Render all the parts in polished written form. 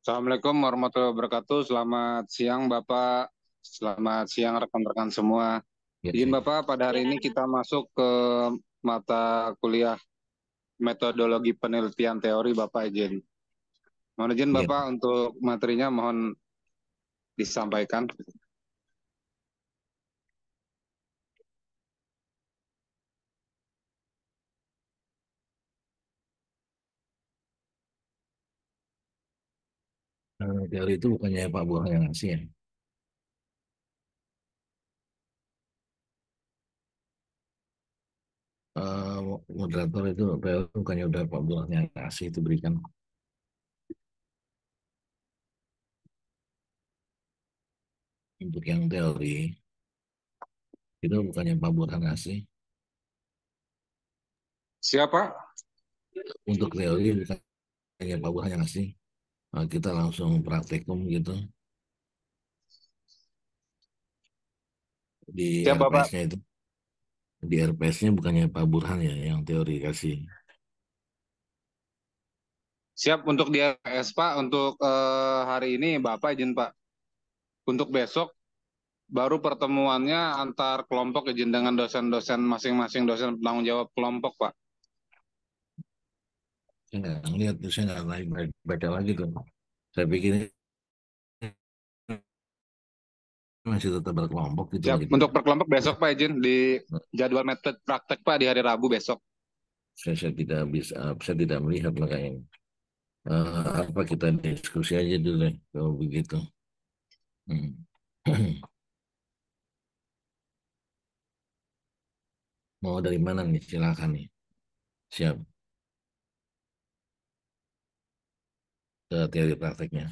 Assalamualaikum warahmatullahi wabarakatuh. Selamat siang Bapak. Selamat siang rekan-rekan semua. Ya, Izin Bapak, pada hari ini kita masuk ke mata kuliah metodologi penelitian teori Bapak izin. Mohon izin ya. Bapak untuk materinya mohon disampaikan. Teori itu bukannya Pak Burhan yang ngasih ya. Eh, Moderator itu teori bukannya udah Pak Burhan yang ngasih itu berikan untuk yang teori itu bukannya Pak Burhan ngasih. Siapa? Untuk teori bukannya Pak Burhan yang ngasih. Kita langsung praktikum gitu di Siap Bapak. RPS-nya itu. Di RPS-nya bukannya Pak Burhan ya yang teori kasih. Siap untuk di RS Pak. Untuk hari ini Bapak izin Pak. Untuk besok baru pertemuannya antar kelompok izin dengan dosen-dosen masing-masing dosen penanggung jawab kelompok Pak. Saya nggak ngeliat, saya nggak lagi baca lagi tuh. Saya pikir ini masih tetap berkelompok gitu Siap. lagi. Untuk per kelompok besok Pak izin di jadwal metode praktek Pak di hari Rabu besok. Saya tidak bisa, saya tidak melihat lah kayaknya. Apa kita diskusi aja dulu ya, kalau begitu. Hmm. Mau dari mana nih? Silakan nih. Siap ke teori prakteknya.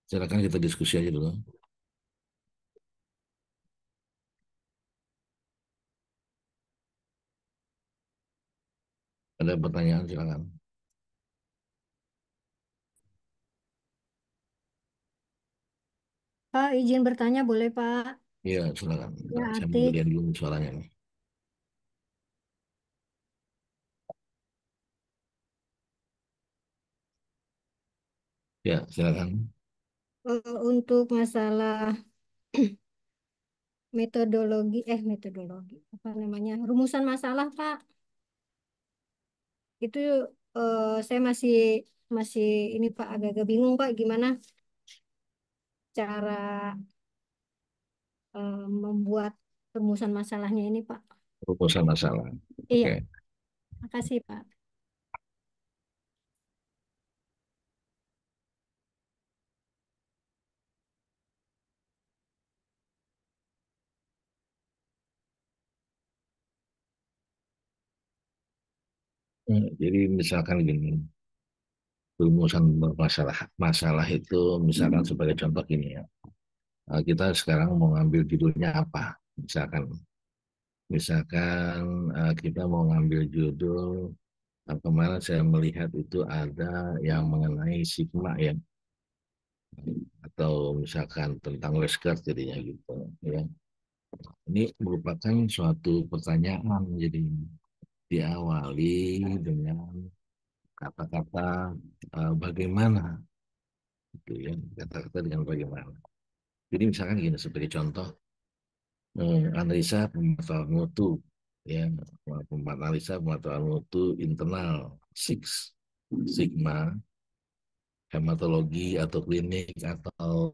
Silakan kita diskusi aja dulu. Ada pertanyaan silakan. Pak, izin bertanya boleh Pak? Iya, silakan. Ya, Bentar, saya mau Atik. gedein dulu suaranya nih. Ya, silakan. Untuk masalah metodologi, apa namanya, rumusan masalah Pak, itu saya masih masih ini Pak agak-agak bingung Pak gimana cara membuat rumusan masalahnya ini Pak. Rumusan masalah. Iya, Oke. makasih Pak. Jadi misalkan gini, rumusan bermasalah masalah itu misalkan sebagai contoh gini ya. Kita sekarang mau ngambil judulnya apa? Misalkan Misalkan kita mau ngambil judul, kemarin saya melihat itu ada yang mengenai sigma ya, atau misalkan tentang Lescar jadinya gitu ya. Ini merupakan suatu pertanyaan, jadi diawali dengan kata-kata bagaimana, gitu ya, kata-kata dengan bagaimana. Jadi misalkan gini sebagai contoh, analisa pemantauan mutu ya, analisa pemantauan mutu internal six sigma hematologi atau klinik atau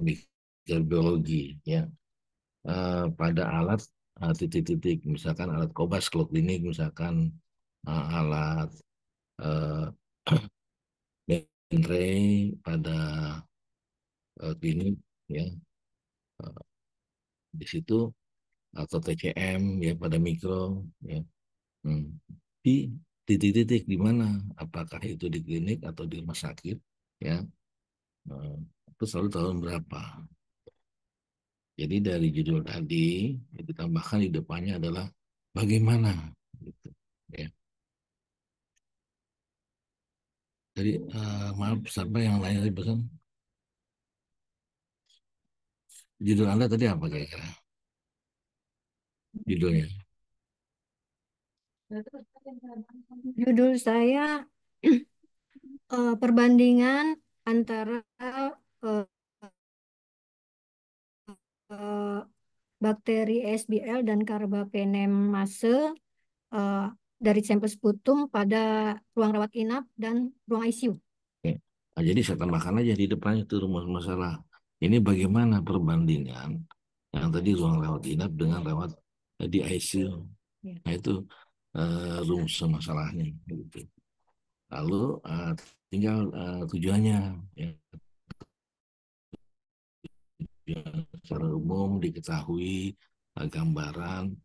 mikrobiologi ya. Pada alat titik-titik misalkan alat kobas kalau klinik misalkan alat uh, Bentray pada klinik ya. Eh, di situ atau TCM ya pada mikro ya. Hmm. Di titik-titik di mana? Apakah itu di klinik atau di rumah sakit? Ya, eh, itu selalu tahun berapa? Jadi dari judul tadi ditambahkan di depannya adalah bagaimana, gitu. Ya. Jadi maaf, siapa yang lain tadi pesan? Judul Anda tadi apa kira-kira? Judulnya? Judul saya perbandingan antara eh, eh, bakteri SBL dan carbapenemase eh, dari sampel sputum pada ruang rawat inap dan ruang ICU. Oke. Nah, jadi saya tambahkan aja di depannya itu rumus masalah. Ini bagaimana perbandingan yang tadi ruang rawat inap dengan rawat di ICU. Ya. Nah itu rumus masalahnya. Gitu. Lalu tinggal tujuannya. Ya. Secara umum diketahui gambaran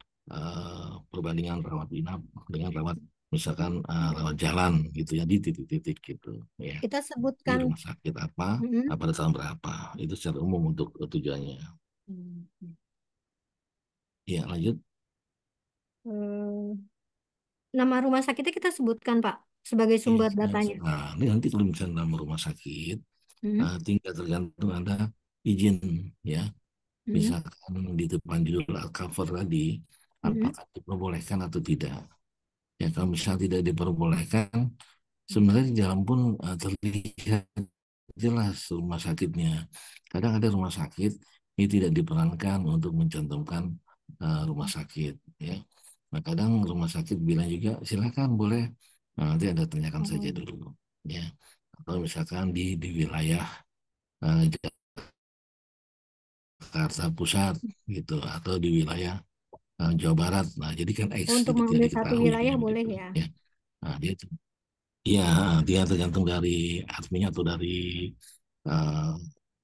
perbandingan rawat inap dengan rawat misalkan rawat jalan gitu ya di titik-titik gitu ya Kita di sebutkan. rumah sakit apa Mm-mm. pada tahun berapa itu secara umum untuk tujuannya ya lanjut. Eh, Nama rumah sakitnya kita sebutkan, Pak, sebagai Iya, sumber datanya. nah, ini nanti kalau misalnya dalam rumah sakit Mm-mm. tinggal tergantung ada izin ya Mm-mm. misalkan di depan judul cover tadi Mm-mm. apakah diperbolehkan atau tidak. Ya, kalau misalnya tidak diperbolehkan, sebenarnya di dalam pun terlihat jelas rumah sakitnya. Kadang ada rumah sakit ini tidak diperankan untuk mencantumkan rumah sakit. Ya, nah, kadang rumah sakit bilang juga silakan boleh. Nah, nanti Anda tanyakan saja Oh. dulu. Ya, atau misalkan di wilayah Jakarta Pusat gitu, atau di wilayah Jawa Barat. Nah, jadi kan X Untuk gitu tidak mengambil satu diketahui wilayah kan boleh gitu. ya. Ya, nah, iya, dia tergantung dari adminnya atau dari uh,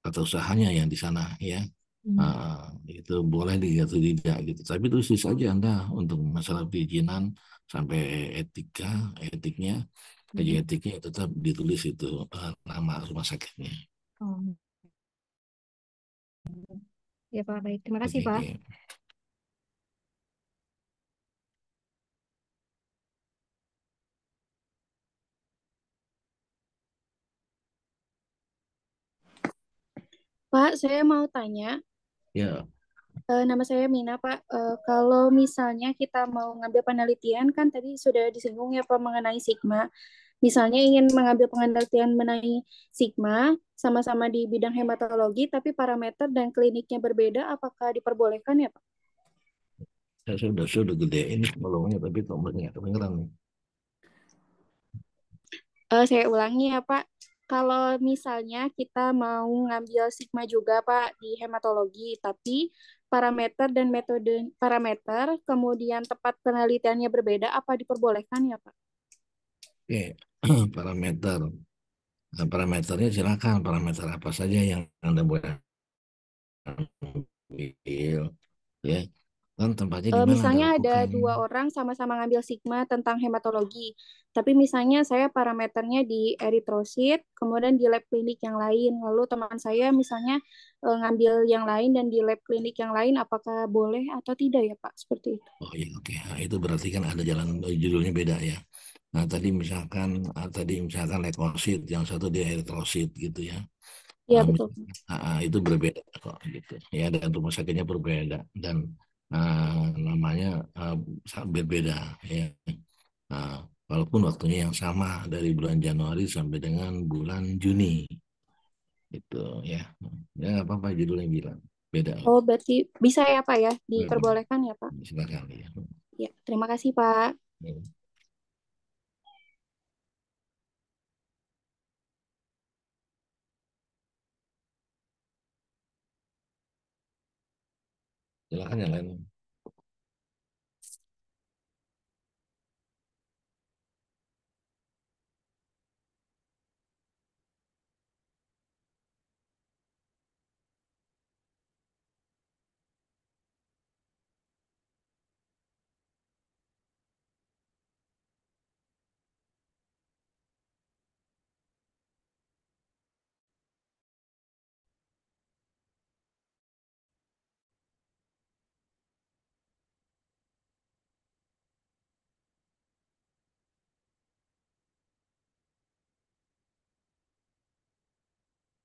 kata usahanya yang di sana ya. Hmm. Uh, itu boleh dilihat atau tidak gitu. Tapi itu sih saja Anda untuk masalah perizinan sampai etika, etiknya, kaji Mm-mm. etiknya tetap ditulis itu nama rumah sakitnya. Oh. Ya, Pak, baik. Terima kasih, Oke, Pak. oke. Pak, saya mau tanya, Ya, nama saya Mina, Pak. Kalau misalnya kita mau ngambil penelitian, kan tadi sudah disinggung ya Pak mengenai sigma. Misalnya ingin mengambil penelitian mengenai sigma, sama-sama di bidang hematologi, tapi parameter dan kliniknya berbeda, apakah diperbolehkan ya Pak? saya sudah gede ini volume tapi kok nggak kedengeran nih. Saya ulangi ya Pak. Kalau misalnya kita mau ngambil sigma juga Pak di hematologi, tapi parameter dan metode parameter, kemudian tempat penelitiannya berbeda, apa diperbolehkan ya Pak? Oke, parameter. Nah, parameternya silakan parameter apa saja yang Anda boleh ambil ya. Kan tempatnya di mana Anda Misalnya ada lakukan? dua orang sama-sama ngambil sigma tentang hematologi, tapi misalnya saya parameternya di eritrosit, kemudian di lab klinik yang lain, lalu teman saya misalnya ngambil yang lain dan di lab klinik yang lain, apakah boleh atau tidak ya Pak? Seperti itu. Oh iya, oke. Nah, itu berarti kan ada jalan judulnya beda ya. Nah, tadi misalkan leukosit, yang satu dia eritrosit gitu ya. Ya betul. Misalkan, itu berbeda kok gitu. Ya, dan rumah sakitnya berbeda dan namanya berbeda ya. Nah, walaupun waktunya yang sama dari bulan Januari sampai dengan bulan Juni itu ya. Ya nggak apa-apa judulnya bilang beda. Oh, berarti bisa ya Pak ya, Boleh, boleh. diperbolehkan ya Pak? Silakan ya. Ya, terima kasih Pak. Ya, silakan yang lain.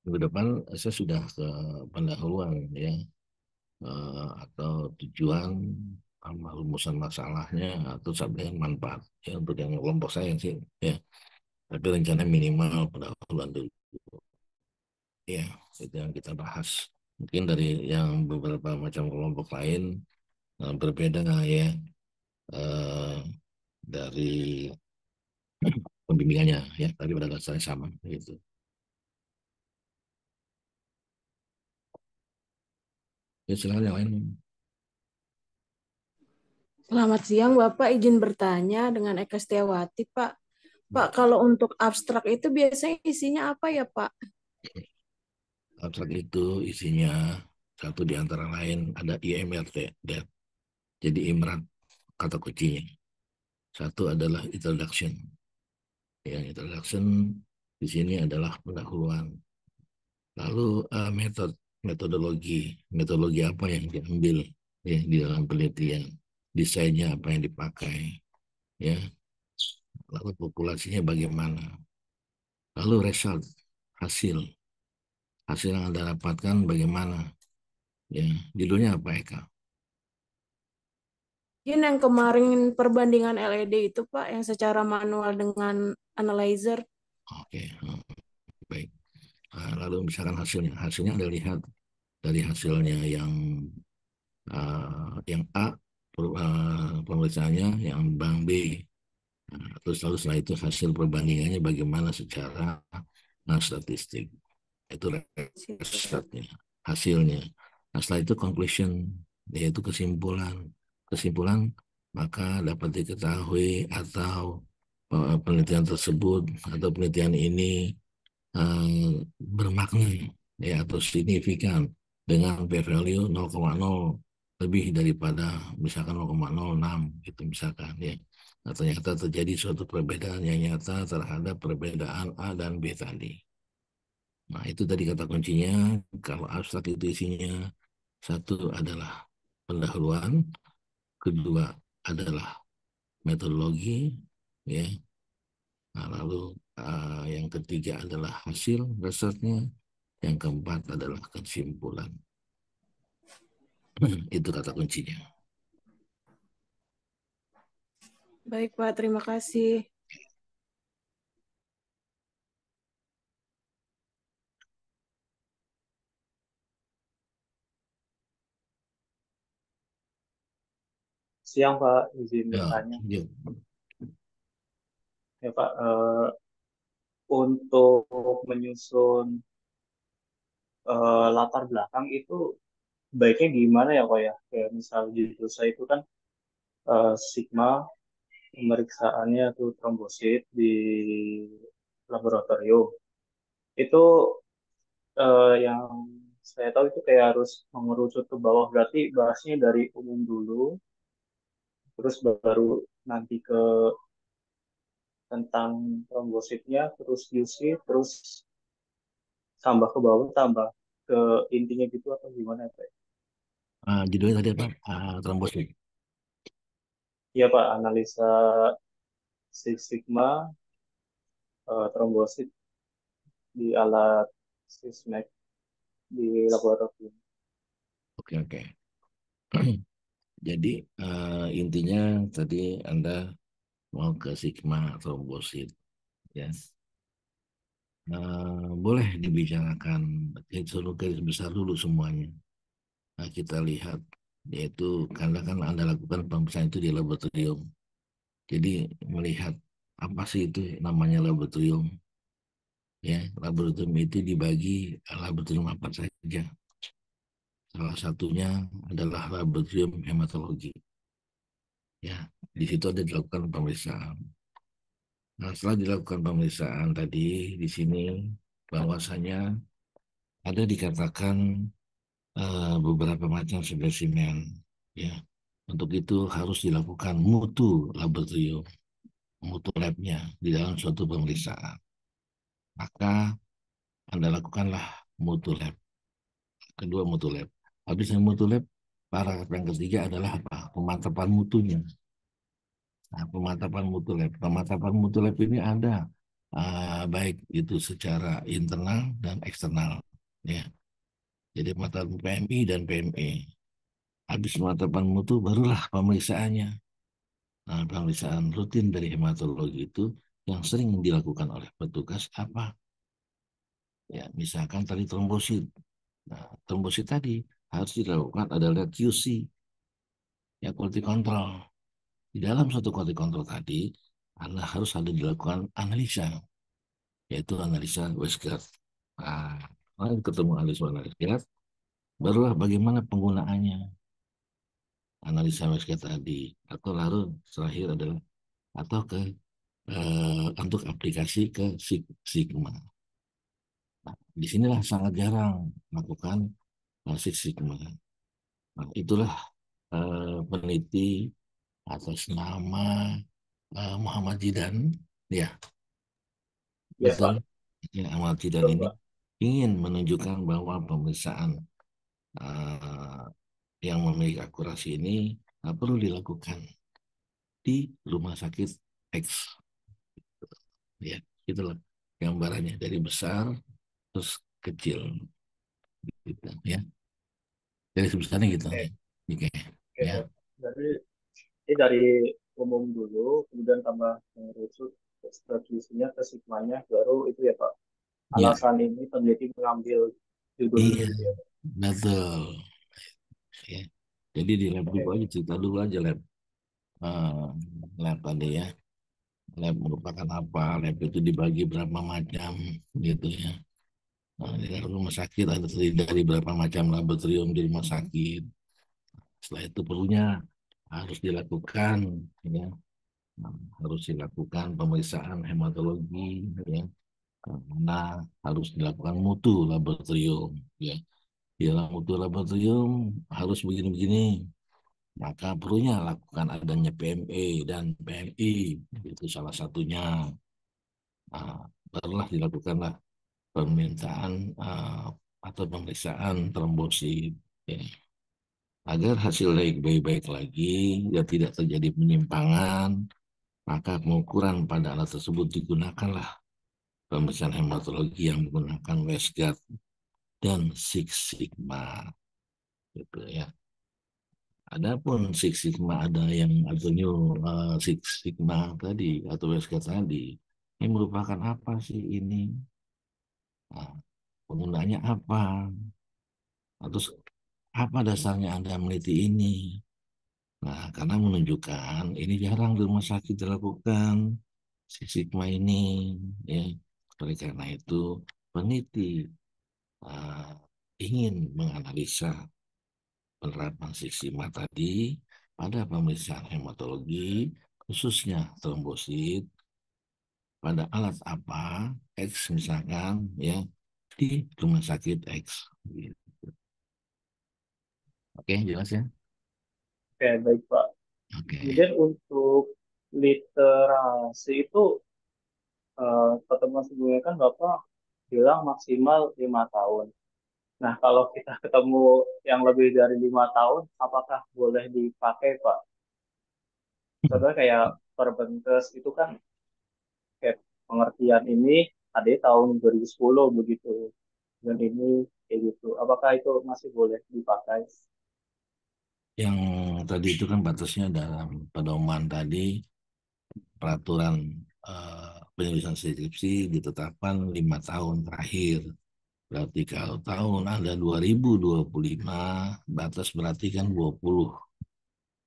Minggu depan saya sudah ke pendahuluan ya atau tujuan sama rumusan masalahnya atau sampai dengan manfaat ya untuk yang kelompok saya sih ya. Tapi rencana minimal pendahuluan dulu. Ya, itu yang kita bahas. Mungkin dari yang beberapa macam kelompok lain berbeda ya eh, dari pembimbingannya ya, tapi pada dasarnya sama gitu. Ya, silakan yang lain. Selamat siang, Bapak. Izin bertanya dengan Eka Setiawati, Pak. Pak, kalau untuk abstrak itu biasanya isinya apa ya, Pak? Abstrak itu isinya satu di antara lain ada IMRT, DET. Jadi IMRAT kata kuncinya. Satu adalah introduction. Yang introduction di sini adalah pendahuluan. Lalu metodologi apa yang diambil ya, di dalam penelitian, desainnya apa yang dipakai, ya. Lalu populasinya bagaimana. Lalu result, hasil yang Anda dapatkan bagaimana, ya. Judulnya apa Eka? Mungkin yang kemarin perbandingan LED itu, Pak, yang secara manual dengan analyzer. Oke, baik. Nah, lalu misalkan hasilnya Anda lihat dari hasilnya yang A pemeriksaannya, yang bank B. Nah, terus lalu setelah itu hasil perbandingannya bagaimana secara statistik. Itu resultnya, hasilnya. Nah, setelah itu conclusion, yaitu kesimpulan. Kesimpulan maka dapat diketahui atau penelitian tersebut atau penelitian ini bermakna ya atau signifikan dengan p-value 0,0 lebih daripada misalkan 0,06 gitu misalkan ya. Nah, ternyata terjadi suatu perbedaan yang nyata terhadap perbedaan A dan B tadi. Nah, itu tadi kata kuncinya. Kalau abstrak itu isinya satu adalah pendahuluan, kedua adalah metodologi, ya. Nah, lalu yang ketiga adalah hasil resultnya, yang keempat adalah kesimpulan. Itu kata kuncinya. Baik, Pak. Terima kasih. Siang Pak, izin Ya, bertanya. ya. Ya Pak, untuk menyusun latar belakang itu baiknya gimana ya Pak ya? Kayak misal judul saya itu kan sigma, pemeriksaannya tuh trombosit di laboratorium. Itu yang saya tahu itu kayak harus mengerucut ke bawah, berarti bahasnya dari umum dulu, terus baru nanti ke tentang trombositnya, terus UC, terus tambah ke bawah, tambah ke intinya gitu atau gimana ya Pak? Judulnya tadi apa? Trombosit. Iya Pak, analisa Six Sigma trombosit di alat Sysmex di laboratorium. Oke, oke. Jadi intinya tadi Anda mau ke sigma trombosit, ya. Boleh dibicarakan seluruh garis besar dulu semuanya. Nah, kita lihat yaitu karena kan Anda lakukan pemeriksaan itu di laboratorium. Jadi melihat apa sih itu namanya laboratorium? Ya, laboratorium itu dibagi laboratorium apa saja. Salah satunya adalah laboratorium hematologi. Ya, di situ ada dilakukan pemeriksaan. Nah, setelah dilakukan pemeriksaan tadi di sini bahwasanya ada dikatakan beberapa macam spesimen. Ya, untuk itu harus dilakukan mutu laboratorium, mutu labnya di dalam suatu pemeriksaan. Maka Anda lakukanlah mutu lab. Kedua mutu lab. Habis yang mutu lab, paragraf yang ketiga adalah apa? Pemantapan mutunya. Nah, pemantapan mutu lab. Pemantapan mutu lab ini ada baik itu secara internal dan eksternal. Ya. Jadi pemantapan PMI dan PME. Habis penetapan mutu barulah pemeriksaannya. Nah, pemeriksaan rutin dari hematologi itu yang sering dilakukan oleh petugas apa? Ya, misalkan tadi trombosit. Nah, trombosit tadi harus dilakukan adalah QC, ya quality control. Di dalam suatu quality control tadi harus ada dilakukan analisa, yaitu analisa Westgard. Nah, kalau ketemu analisa Westgard, barulah bagaimana penggunaannya analisa Westgard tadi. Atau lalu terakhir adalah atau ke untuk aplikasi ke Sigma. Nah, disinilah sangat jarang melakukan Six Sigma. Nah, itulah peneliti atas nama Muhammad Jidan, ya Ya betul. Pak, Ya, Muhammad Jidan betul ini Pak. ingin menunjukkan bahwa pemeriksaan eh, yang memiliki akurasi ini perlu dilakukan di rumah sakit X. Ya, itulah gambarannya dari besar terus kecil, gitu, ya. Dari sebesarnya gitu, Oke, ya. Oke, oke ya, Pak. Jadi ini dari umum dulu, kemudian tambah mengerucut ke stratisinya, ke sigmanya, baru itu ya Pak. ya, Alasan ini peneliti mengambil judul iya, gitu ya. betul, ya. Jadi di lab dulu aja, cerita dulu aja lab. Eh, Lab tadi ya, lab merupakan apa? Lab itu dibagi berapa macam gitu ya. Nah, di dalam rumah sakit ada terdiri dari berapa macam laboratorium di rumah sakit. Setelah itu perlunya harus dilakukan, ya, harus dilakukan pemeriksaan hematologi, ya, karena harus dilakukan mutu laboratorium, ya. Di dalam mutu laboratorium harus begini-begini, maka perlunya lakukan adanya PME dan PMI, itu salah satunya. Nah, barulah dilakukanlah permintaan atau pemeriksaan trombosit, ya. Agar hasil baik-baik lagi, ya tidak terjadi penyimpangan, maka pengukuran pada alat tersebut digunakanlah pemeriksaan hematologi yang menggunakan Westgard dan Six Sigma, gitu ya. Adapun Six Sigma ada yang atau New Six Sigma tadi atau Westgard tadi, ini merupakan apa sih ini? Nah, penggunaannya apa? Atau apa dasarnya Anda meneliti ini? Nah, karena menunjukkan ini jarang di rumah sakit dilakukan Six Sigma ini, ya. Oleh karena itu, peneliti uh, ingin menganalisa penerapan Six Sigma tadi pada pemeriksaan hematologi, khususnya trombosit, pada alat apa, X misalkan, ya, di rumah sakit X. Gitu. Oke, jelas ya? Oke, baik Pak. Oke. Kemudian untuk literasi itu pertemuan sebelumnya kan Bapak bilang maksimal 5 tahun. Nah, kalau kita ketemu yang lebih dari 5 tahun, apakah boleh dipakai Pak? Contohnya kayak Perbankes itu kan kayak pengertian ini ada di tahun 2010 begitu. Dan ini kayak gitu. Apakah itu masih boleh dipakai? Yang tadi itu kan batasnya dalam pedoman tadi, peraturan penyelesaian skripsi ditetapkan 5 tahun terakhir. Berarti kalau tahun Anda 2025, batas berarti kan 20,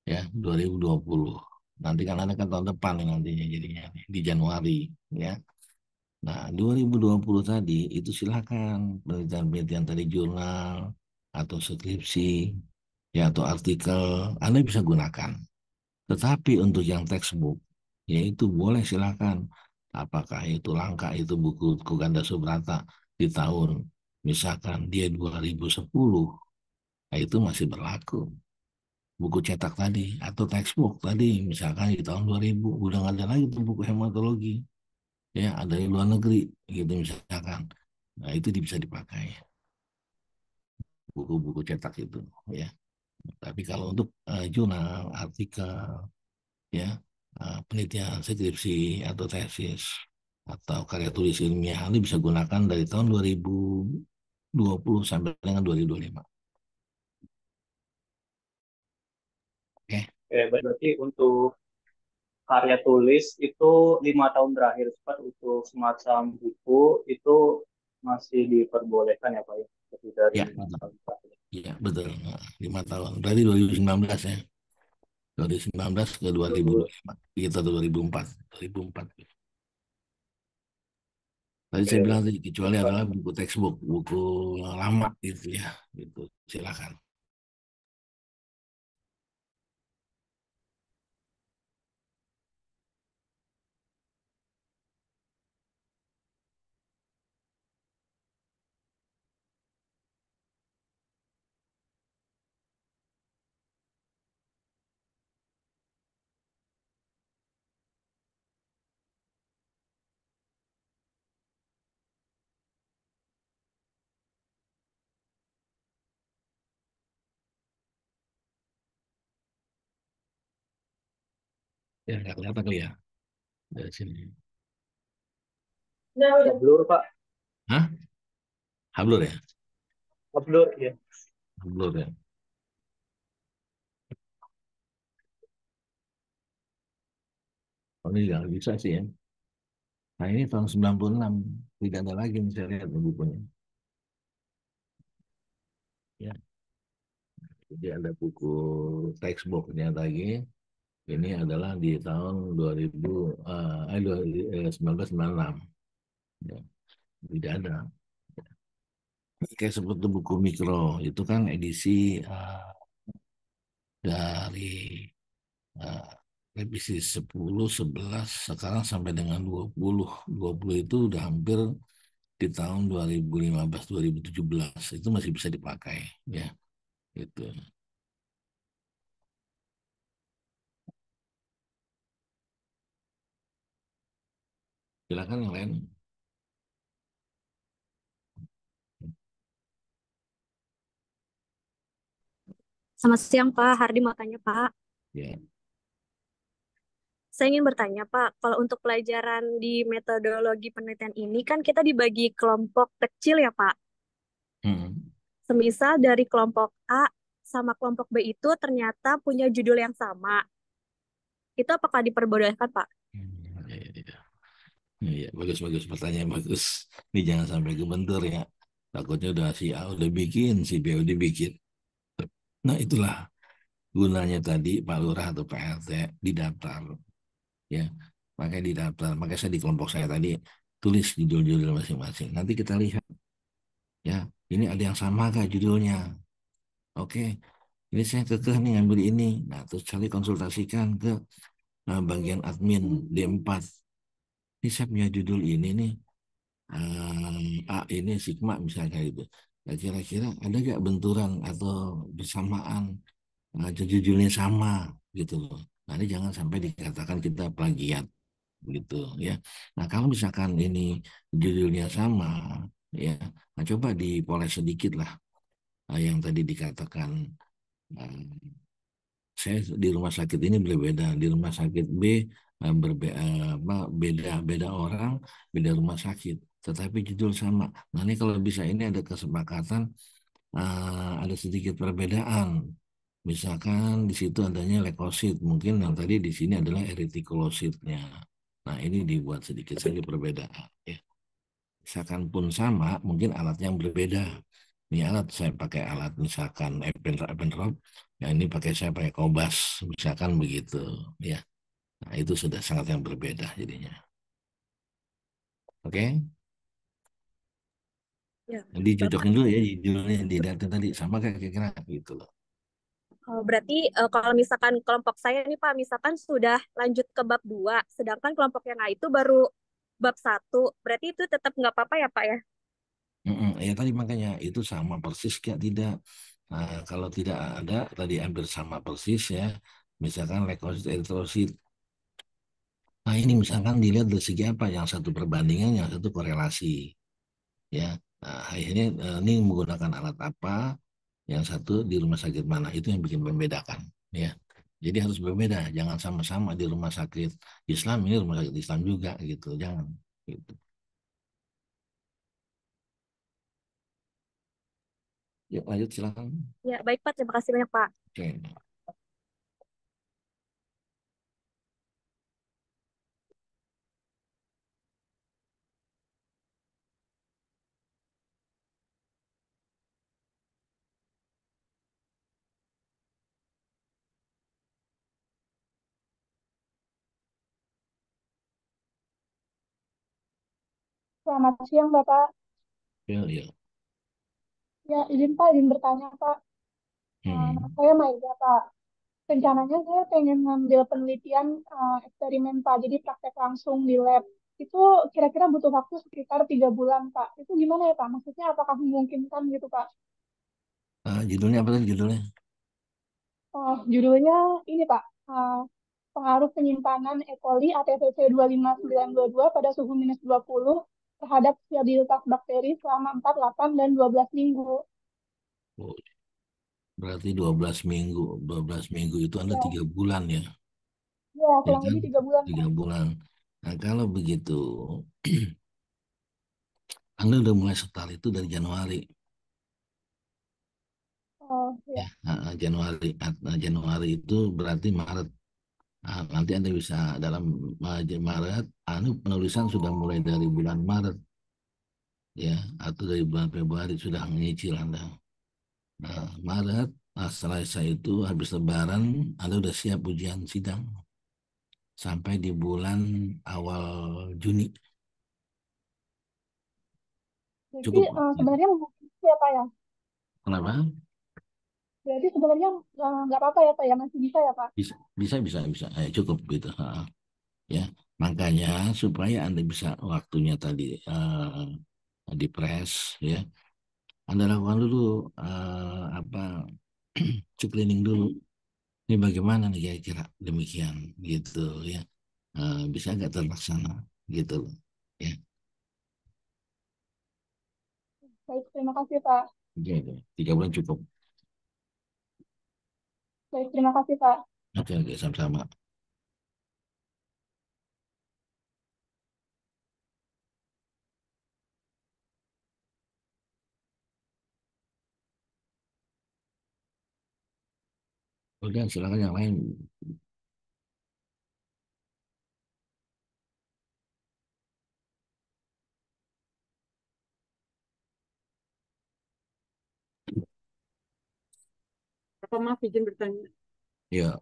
ya, 2020. Nanti kan Anda kan tahun depan nih nantinya jadinya nih, di Januari, ya. Nah, 2020 tadi itu silakan penelitian-penelitian tadi jurnal atau skripsi, ya, atau artikel Anda bisa gunakan. Tetapi untuk yang textbook, yaitu boleh silakan. Apakah itu langka itu buku Ganda Subrata di tahun misalkan dia 2010, nah itu masih berlaku. Buku cetak tadi atau textbook tadi misalkan di tahun 2000 udah nggak ada lagi tuh buku hematologi, ya, ada di luar negeri gitu misalkan. Nah itu bisa dipakai buku-buku cetak itu, ya. Tapi kalau untuk jurnal, artikel, ya, penelitian skripsi atau tesis atau karya tulis ilmiah ini bisa gunakan dari tahun 2020 sampai dengan 2025. Berarti untuk karya tulis itu 5 tahun terakhir Pak, untuk semacam buku itu masih diperbolehkan ya Pak ya, lebih dari Ya, 5 tahun terakhir. ya betul. Nah, 5 tahun. Berarti 2019 ya. 2019 ke 2025. Kita 2004. 2004. Tadi saya bilang tadi, kecuali Pak. adalah buku textbook, buku lama gitu ya. Gitu. Silakan. Ya, nggak kelihatan kali ya. Dari sini. Blur Pak, Hah? Hablur ya? blur ya. Hablur ya? Oh, ini nggak bisa sih ya. Nah, ini tahun 96. Tidak ada lagi nih saya lihat bukunya. Ya, jadi ada buku textbooknya lagi. Ini adalah di tahun 1996. Ya, tidak ada. Kayak seperti buku mikro, itu kan edisi dari uh, revisi 10, 11, sekarang sampai dengan 20. 20 itu udah hampir di tahun 2015, 2017. Itu masih bisa dipakai. Ya, itu. Silakan yang lain. Selamat siang Pak, Hardi mau tanya Pak. Ya. Saya ingin bertanya Pak, kalau untuk pelajaran di metodologi penelitian ini kan kita dibagi kelompok kecil ya Pak. Hmm. Semisal dari kelompok A sama kelompok B itu ternyata punya judul yang sama. Itu apakah diperbolehkan Pak? Ya, ya, ya. Iya, bagus-bagus pertanyaan bagus. Ini jangan sampai kebentur ya. Takutnya udah si A udah bikin, si B udah bikin. Nah, itulah gunanya tadi Pak Lurah atau Pak RT didaftar. Ya, makanya didaftar. Makanya saya di kelompok saya tadi tulis judul-judul masing-masing. Nanti kita lihat ya, ini ada yang sama kah judulnya? Oke, ini saya kekeh nih ngambil ini. Nah, terus cari konsultasikan ke bagian admin D4. Ini saya punya judul ini nih. A ini Sigma misalnya itu. Nah, kira-kira ada gak benturan atau bersamaan judulnya sama gitu loh. Nah, ini jangan sampai dikatakan kita plagiat gitu ya. Nah, kalau misalkan ini judulnya sama ya, nah coba dipoles sedikit lah yang tadi dikatakan eh, saya di rumah sakit ini berbeda, di rumah sakit B beda beda orang, beda rumah sakit, tetapi judul sama. Nah ini kalau bisa ini ada kesepakatan, ada sedikit perbedaan. Misalkan di situ adanya leukosit, mungkin yang tadi di sini adalah erythrocytnya. Nah ini dibuat sedikit saja perbedaan. Ya. Misalkan pun sama, mungkin alatnya yang berbeda. Ini alat saya pakai alat misalkan Epenrod, yang ini saya pakai Kobas, misalkan begitu, ya. Nah itu sudah sangat yang berbeda jadinya. Oke, Ya, jadi Bapak. cocokin dulu ya judulnya di data tadi sama kayak kira-kira gitu loh. Berarti kalau misalkan kelompok saya nih Pak, misalkan sudah lanjut ke bab 2, sedangkan kelompok yang A itu baru bab 1, berarti itu tetap nggak apa-apa ya Pak ya? Ya tadi makanya itu sama persis kayak tidak. Nah, kalau tidak ada tadi hampir sama persis ya. Misalkan leukosit, eritrosit. Nah ini misalkan dilihat dari segi apa? Yang satu perbandingan, yang satu korelasi. Ya, nah, akhirnya ini menggunakan alat apa? Yang satu di rumah sakit mana? Itu yang bikin membedakan. Ya, jadi harus berbeda. Jangan sama-sama di rumah sakit Islam ini rumah sakit Islam juga gitu. Jangan. Gitu. Yuk lanjut silakan. Ya, baik Pak, terima kasih banyak Pak. Oke. Selamat siang, Bapak. Ya, ya. Ya, izin bertanya, Pak. Hmm. Saya Maida, Pak. Rencananya saya pengen ngambil penelitian eksperimen, Pak. Jadi praktek langsung di lab. Itu kira-kira butuh waktu sekitar 3 bulan, Pak. Itu gimana ya, Pak? Maksudnya apakah memungkinkan gitu, Pak? Judulnya apa tadi judulnya? Oh, judulnya ini, Pak. Pengaruh penyimpanan E. coli ATVC 25922 pada suhu -20 terhadap stabilitas bakteri selama 4, 8, dan 12 minggu. Oh, berarti 12 minggu. 12 minggu itu Anda Ya, 3 bulan ya? ya, Ya kurang kan? lebih 3 bulan, Pak. 3 bulan. Nah, kalau begitu, Anda udah mulai start itu dari Januari. Oh, Ya, ya. Januari itu berarti Maret. Nanti Anda bisa dalam Maret, penulisan sudah mulai dari bulan Maret, ya, atau dari bulan Februari sudah menyicil Anda. Nah, Maret, selesai itu habis Lebaran, Anda udah siap ujian sidang sampai di bulan awal Juni. Jadi Cukup, gitu. sebenarnya mungkin ya, Pak ya. Kenapa? Berarti sebenarnya nggak apa-apa ya, Pak ya. Masih bisa ya, Pak. Bisa, bisa, bisa, bisa. Cukup gitu. Ya, makanya supaya Anda bisa waktunya tadi di press, ya, Anda lakukan dulu apa cleaning dulu. Ini bagaimana nih kira-kira demikian gitu ya. Bisa nggak terlaksana gitu loh. Ya, Baik, terima kasih, Pak. oke, oke. 3 bulan cukup. Baik, terima kasih, Pak. Oke, oke, sama-sama. Udah, silakan yang lain. Bapak maaf izin bertanya. Ya,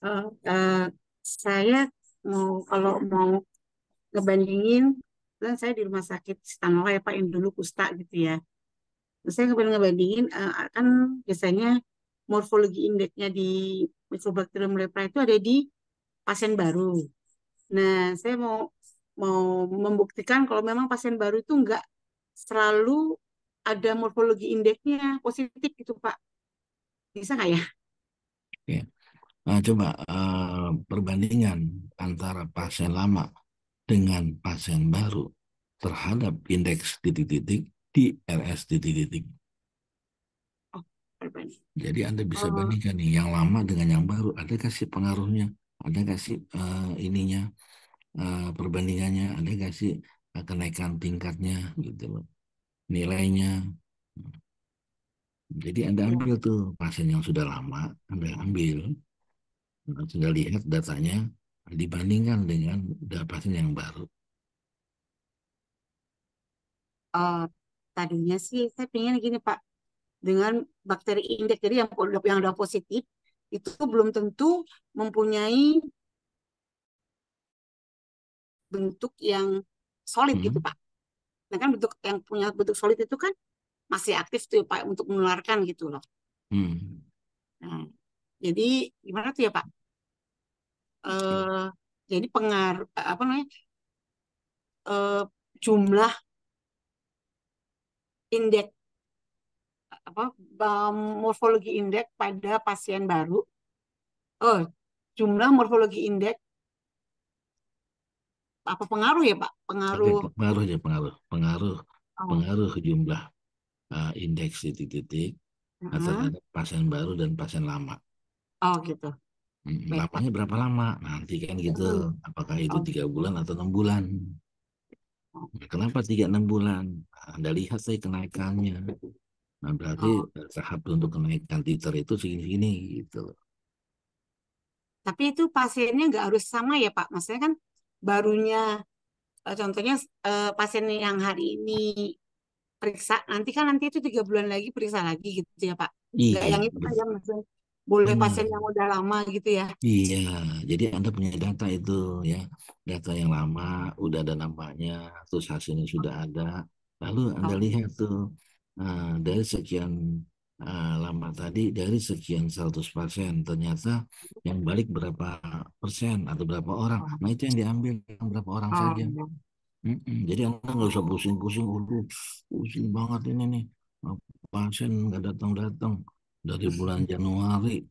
Eh, eh, saya kalau mau ngebandingin, kan saya di rumah sakit Istanbul ya Pak, yang dulu kusta gitu ya. Terus saya ngebandingin, kan biasanya morfologi indeksnya di Mycobacterium lepra itu ada di pasien baru. Nah, saya mau mau membuktikan kalau memang pasien baru itu enggak selalu ada morfologi indeksnya positif gitu Pak. Bisa nggak ya? oke. Coba perbandingan antara pasien lama dengan pasien baru terhadap indeks titik-titik di RS titik-titik. Oh, perbanding. Jadi Anda bisa Oh, bandingkan nih yang lama dengan yang baru. Ada kasih pengaruhnya, ada kasih ininya perbandingannya, ada kasih kenaikan tingkatnya gitu loh, nilainya. Jadi Anda ya. ambil tuh pasien yang sudah lama, Anda ambil, sudah lihat datanya, dibandingkan dengan pasien yang baru. Eh, tadinya sih saya pengen gini Pak, dengan bakteri indeks, jadi yang udah positif itu belum tentu mempunyai bentuk yang solid gitu Hmm. Pak. Nah kan bentuk yang punya bentuk solid itu kan masih aktif tuh Pak untuk menularkan gitu loh. Hmm. Nah, jadi gimana tuh ya Pak? Eh, jadi apa namanya, eh, jumlah indeks apa morfologi indeks pada pasien baru. Oh, jumlah morfologi indeks apa pengaruh ya Pak? Oke, Pengaruh. pengaruh aja, pengaruh, Oh, pengaruh jumlah indeks titik-titik heeh. terhadap pasien baru dan pasien lama. Oh gitu. Baik Pak. Lamanya berapa lama? Nanti kan gitu. Hmm. Apakah itu Oh, 3 bulan atau 6 bulan? oh, Kenapa 3 6 bulan? Anda lihat saya kenaikannya. Nah, berarti oh. tahap untuk kenaikan titer itu segini-segini gitu. Tapi itu pasiennya nggak harus sama ya Pak. Maksudnya kan barunya, contohnya pasien yang hari ini periksa, nanti kan nanti itu 3 bulan lagi periksa lagi gitu ya Pak. Nggak Iya, yang itu kan ya maksudnya. boleh Benar. pasien yang udah lama gitu ya. Iya, jadi Anda punya data itu ya, data yang lama, udah ada namanya, terus hasilnya sudah ada. Lalu Anda Oh, lihat tuh, dari sekian lama tadi, dari sekian 100 pasien, ternyata yang balik berapa persen atau berapa orang. oh, Nah itu yang diambil, berapa orang saja. oh. Jadi Anda nggak usah pusing-pusing, waduh, pusing banget ini nih. Pasien nggak datang-datang dari bulan Januari.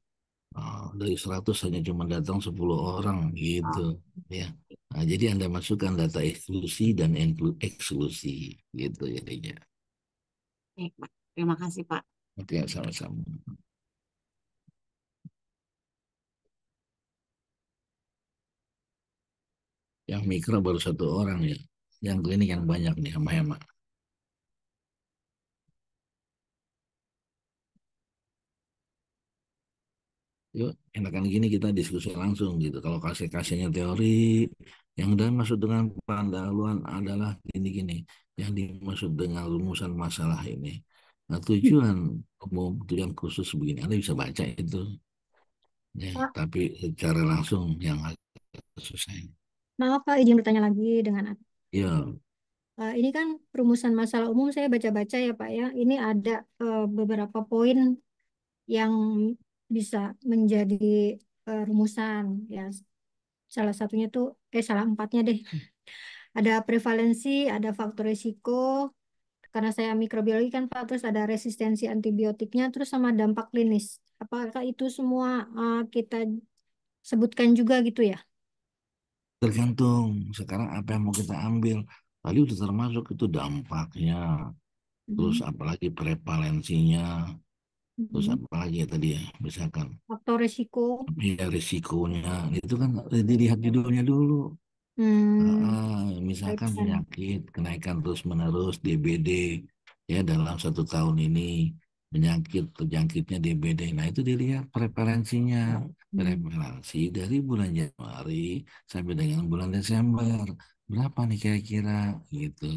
Dari 100 hanya cuma datang 10 orang gitu Oh, ya. Nah, jadi Anda masukkan data eksklusi dan eksklusi gitu jadinya. baik, Pak. Terima kasih, Pak. Oke, sama-sama. Yang mikro baru 1 orang ya. Yang klinik yang banyak nih sama hemat. Yuk, enakan gini kita diskusi langsung gitu. Kalau kasih-kasihnya teori, yang dan masuk dengan pendahuluan adalah gini-gini. Yang dimaksud dengan rumusan masalah ini. Nah, tujuan umum, tujuan khusus begini. Anda bisa baca itu. Ya, Pak, tapi secara langsung yang agak susah. maaf Pak, izin bertanya lagi dengan Ya, ini kan perumusan masalah umum saya baca-baca ya Pak ya. Ini ada beberapa poin yang bisa menjadi rumusan ya. Salah satunya tuh, salah empatnya deh. Ada prevalensi, ada faktor risiko, karena saya mikrobiologi kan Pak, terus ada resistensi antibiotiknya, terus sama dampak klinis. Apakah itu semua kita sebutkan juga gitu ya? tergantung sekarang apa yang mau kita ambil. Tadi udah termasuk itu dampaknya, terus Mhm. apalagi prevalensinya, terus Mhm. apalagi ya tadi ya, misalkan Faktor risiko. ya risikonya, itu kan dilihat judulnya dulu. Hmm, Misalkan baikkan. penyakit kenaikan terus-menerus DBD ya dalam 1 tahun ini penyakit terjangkitnya DBD. Nah itu dilihat prevalensinya, Hmm. prevalensi dari bulan Januari sampai dengan bulan Desember berapa nih kira-kira gitu.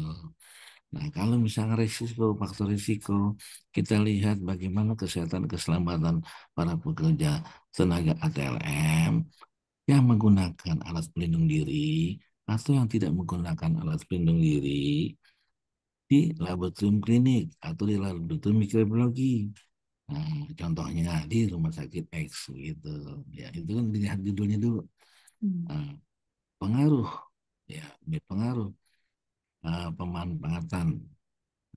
Nah kalau misalnya risiko, faktor risiko, kita lihat bagaimana kesehatan keselamatan para pekerja tenaga ATLM yang menggunakan alat pelindung diri atau yang tidak menggunakan alat pelindung diri di laboratorium klinik atau di laboratorium mikrobiologi. Nah, contohnya di rumah sakit X gitu. Ya, itu kan dilihat judulnya dulu. Hmm. Nah, pengaruh ya, ini pengaruh pemanfaatan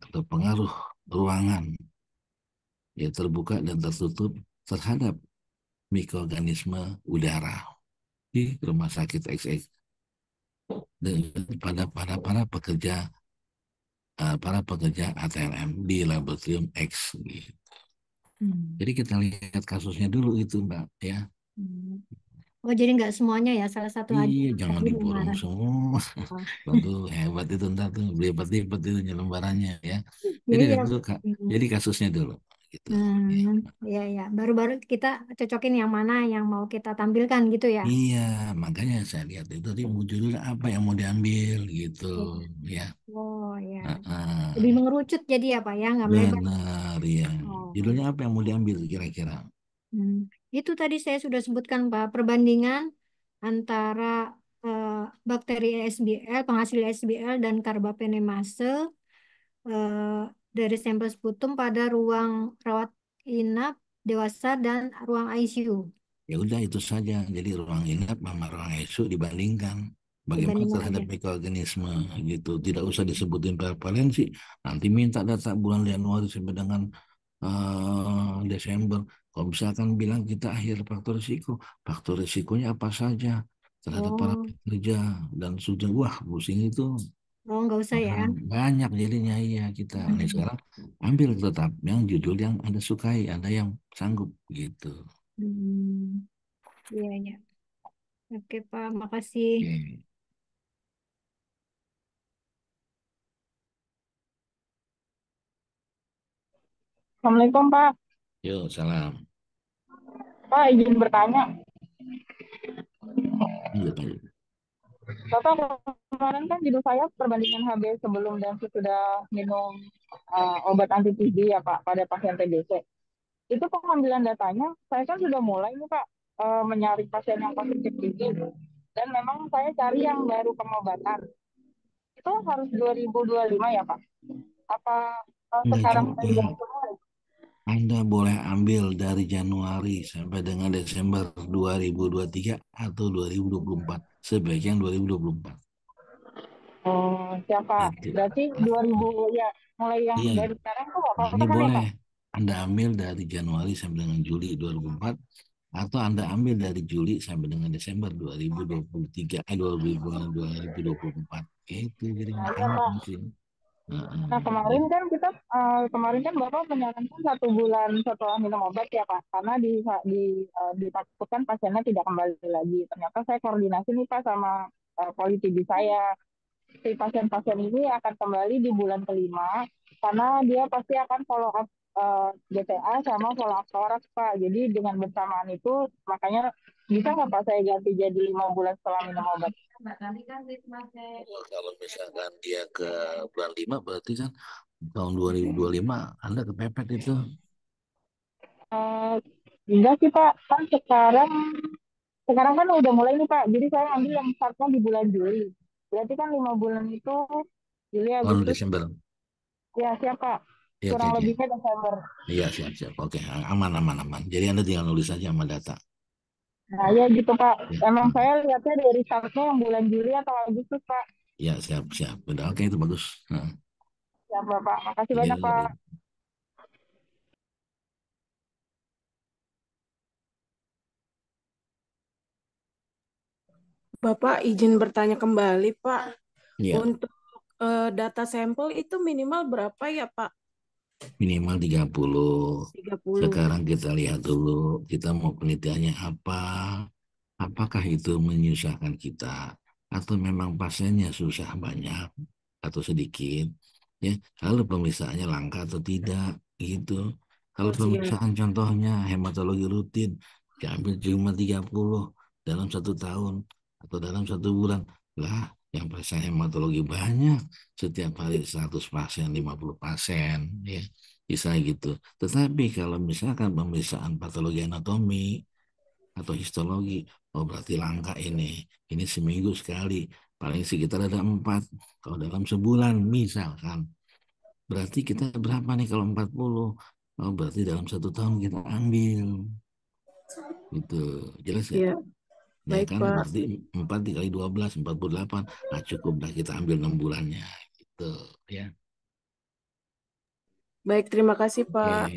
atau pengaruh ruangan ya terbuka dan tertutup terhadap mikroorganisme udara di rumah sakit XX dan pada para pekerja ATLM di laboratorium X gitu. Hmm. Jadi kita lihat kasusnya dulu itu Mbak ya. Hmm. Oh, jadi nggak semuanya ya, salah satu aja Iya yang jangan tadi diborong memarahi. semua. Oh. Waduh hebat itu ntar tuh berlipat-lipat itu lembarannya ya. Jadi Iya, lihat iya. dulu Kak. Hmm. Jadi kasusnya dulu gitu. Ya. Iya, iya. Baru-baru kita cocokin yang mana yang mau kita tampilkan gitu ya. Iya makanya saya lihat itu tadi mau judulnya apa yang mau diambil gitu Iya. ya. Oh, ya. Lebih Heeh. mengerucut jadi apa ya, nggak melebar. Benar ya. Oh. Judulnya apa yang mau diambil kira-kira? Hmm. Itu tadi saya sudah sebutkan Pak, perbandingan antara eh, bakteri ESBL, penghasil ESBL dan karbapenemase eh, dari sampel sputum pada ruang rawat inap dewasa dan ruang ICU. Ya udah itu saja. Jadi ruang inap sama ruang ICU dibandingkan bagaimana Dibandingkan terhadap aja. mikroorganisme gitu. Tidak usah disebutin prevalensi. Nanti minta data bulan Januari sampai dengan Desember. Kalau misalkan bilang kita akhir faktor risikonya apa saja terhadap para Oh, pekerja dan sudah wah pusing itu. oh nggak usah ya. Banyak jadinya iya kita. Nih Hmm. sekarang ambil tetap yang judul yang Anda sukai, Anda yang sanggup gitu. Hmm. Iya, iya. Oke, Pak. Makasih. Oke. Assalamualaikum Pak. Yuk, salam. Pak izin bertanya. Lanjut, lanjut. Bapak kemarin kan judul saya perbandingan HB sebelum dan sesudah minum obat anti TB ya Pak pada pasien TBC. itu pengambilan datanya, saya kan sudah mulai nih Pak, menyaring pasien yang positif ini. Dan memang saya cari yang baru pengobatan. Itu harus 2025 ya Pak? Apa Enggak sekarang saya juga. juga mulai? Anda boleh ambil dari Januari sampai dengan Desember 2023 atau 2024. Sebaiknya 2024. Oh, siapa? Gitu. Berarti 2000 ya, mulai yang Iya. dari sekarang tuh nggak Nah, apa-apa ini kan ya boleh Pak? Anda ambil dari Januari sampai dengan Juli 2024 atau Anda ambil dari Juli sampai dengan Desember 2023 2024. Itu jadi Nah, iya makanya Pak. mungkin. Nah, kemarin Jadi, kan kita kemarin kan Bapak menyarankan 1 bulan setelah minum obat ya Pak, karena ditakutkan pasiennya tidak kembali lagi. Ternyata saya koordinasi nih Pak sama polisi di saya. Si pasien-pasien ini akan kembali di bulan kelima karena dia pasti akan follow up GTA sama follow up thorax Pak. Jadi dengan bersamaan itu makanya bisa nggak Pak saya ganti jadi 5 bulan setelah minum obat? kalau misalkan dia ke bulan 5 berarti kan tahun 2025 Anda kepepet itu. Eh, enggak sih Pak, kan sekarang kan udah mulai nih Pak. Jadi saya ambil yang startnya di bulan Juli. Berarti kan 5 bulan itu Juli, Oh, Agustus, Desember. ya siapa? Ya, oke, Kurang oke. lebihnya Desember. Iya, siap. Oke, aman, aman, aman. Jadi Anda tinggal nulis saja sama data. Nah ya gitu Pak. Ya, Emang saya lihatnya dari startnya yang bulan Juli atau Agustus Pak. ya, siap. Udah, oke, itu bagus. Nah, Ya Bapak, makasih iya, banyak Pak. Bapak izin bertanya kembali, Pak. iya. Untuk data sampel itu minimal berapa ya, Pak? Minimal 30. 30. Sekarang kita lihat dulu, kita mau penelitiannya apa, apakah itu menyusahkan kita, atau memang pasiennya susah banyak atau sedikit, ya. Kalau pemeriksaannya langka atau tidak, gitu. Kalau Oh, siap. pemeriksaan contohnya hematologi rutin, diambil cuma 30 dalam 1 tahun atau dalam 1 bulan, lah yang periksa hematologi banyak, setiap hari 100 pasien, 50 pasien, ya. Bisa gitu. Tetapi kalau misalkan pemeriksaan patologi anatomi atau histologi, oh berarti langka ini. Ini seminggu sekali. Paling sekitar ada 4. Kalau dalam sebulan misalkan. Berarti kita berapa nih kalau 40? Oh berarti dalam 1 tahun kita ambil. Gitu. Jelas ya? Siap. Ya Baik, kan Pak. berarti 4 dikali 12, 48. Nah cukup dah kita ambil 6 bulannya. Gitu ya. Baik, terima kasih, Oke. Pak.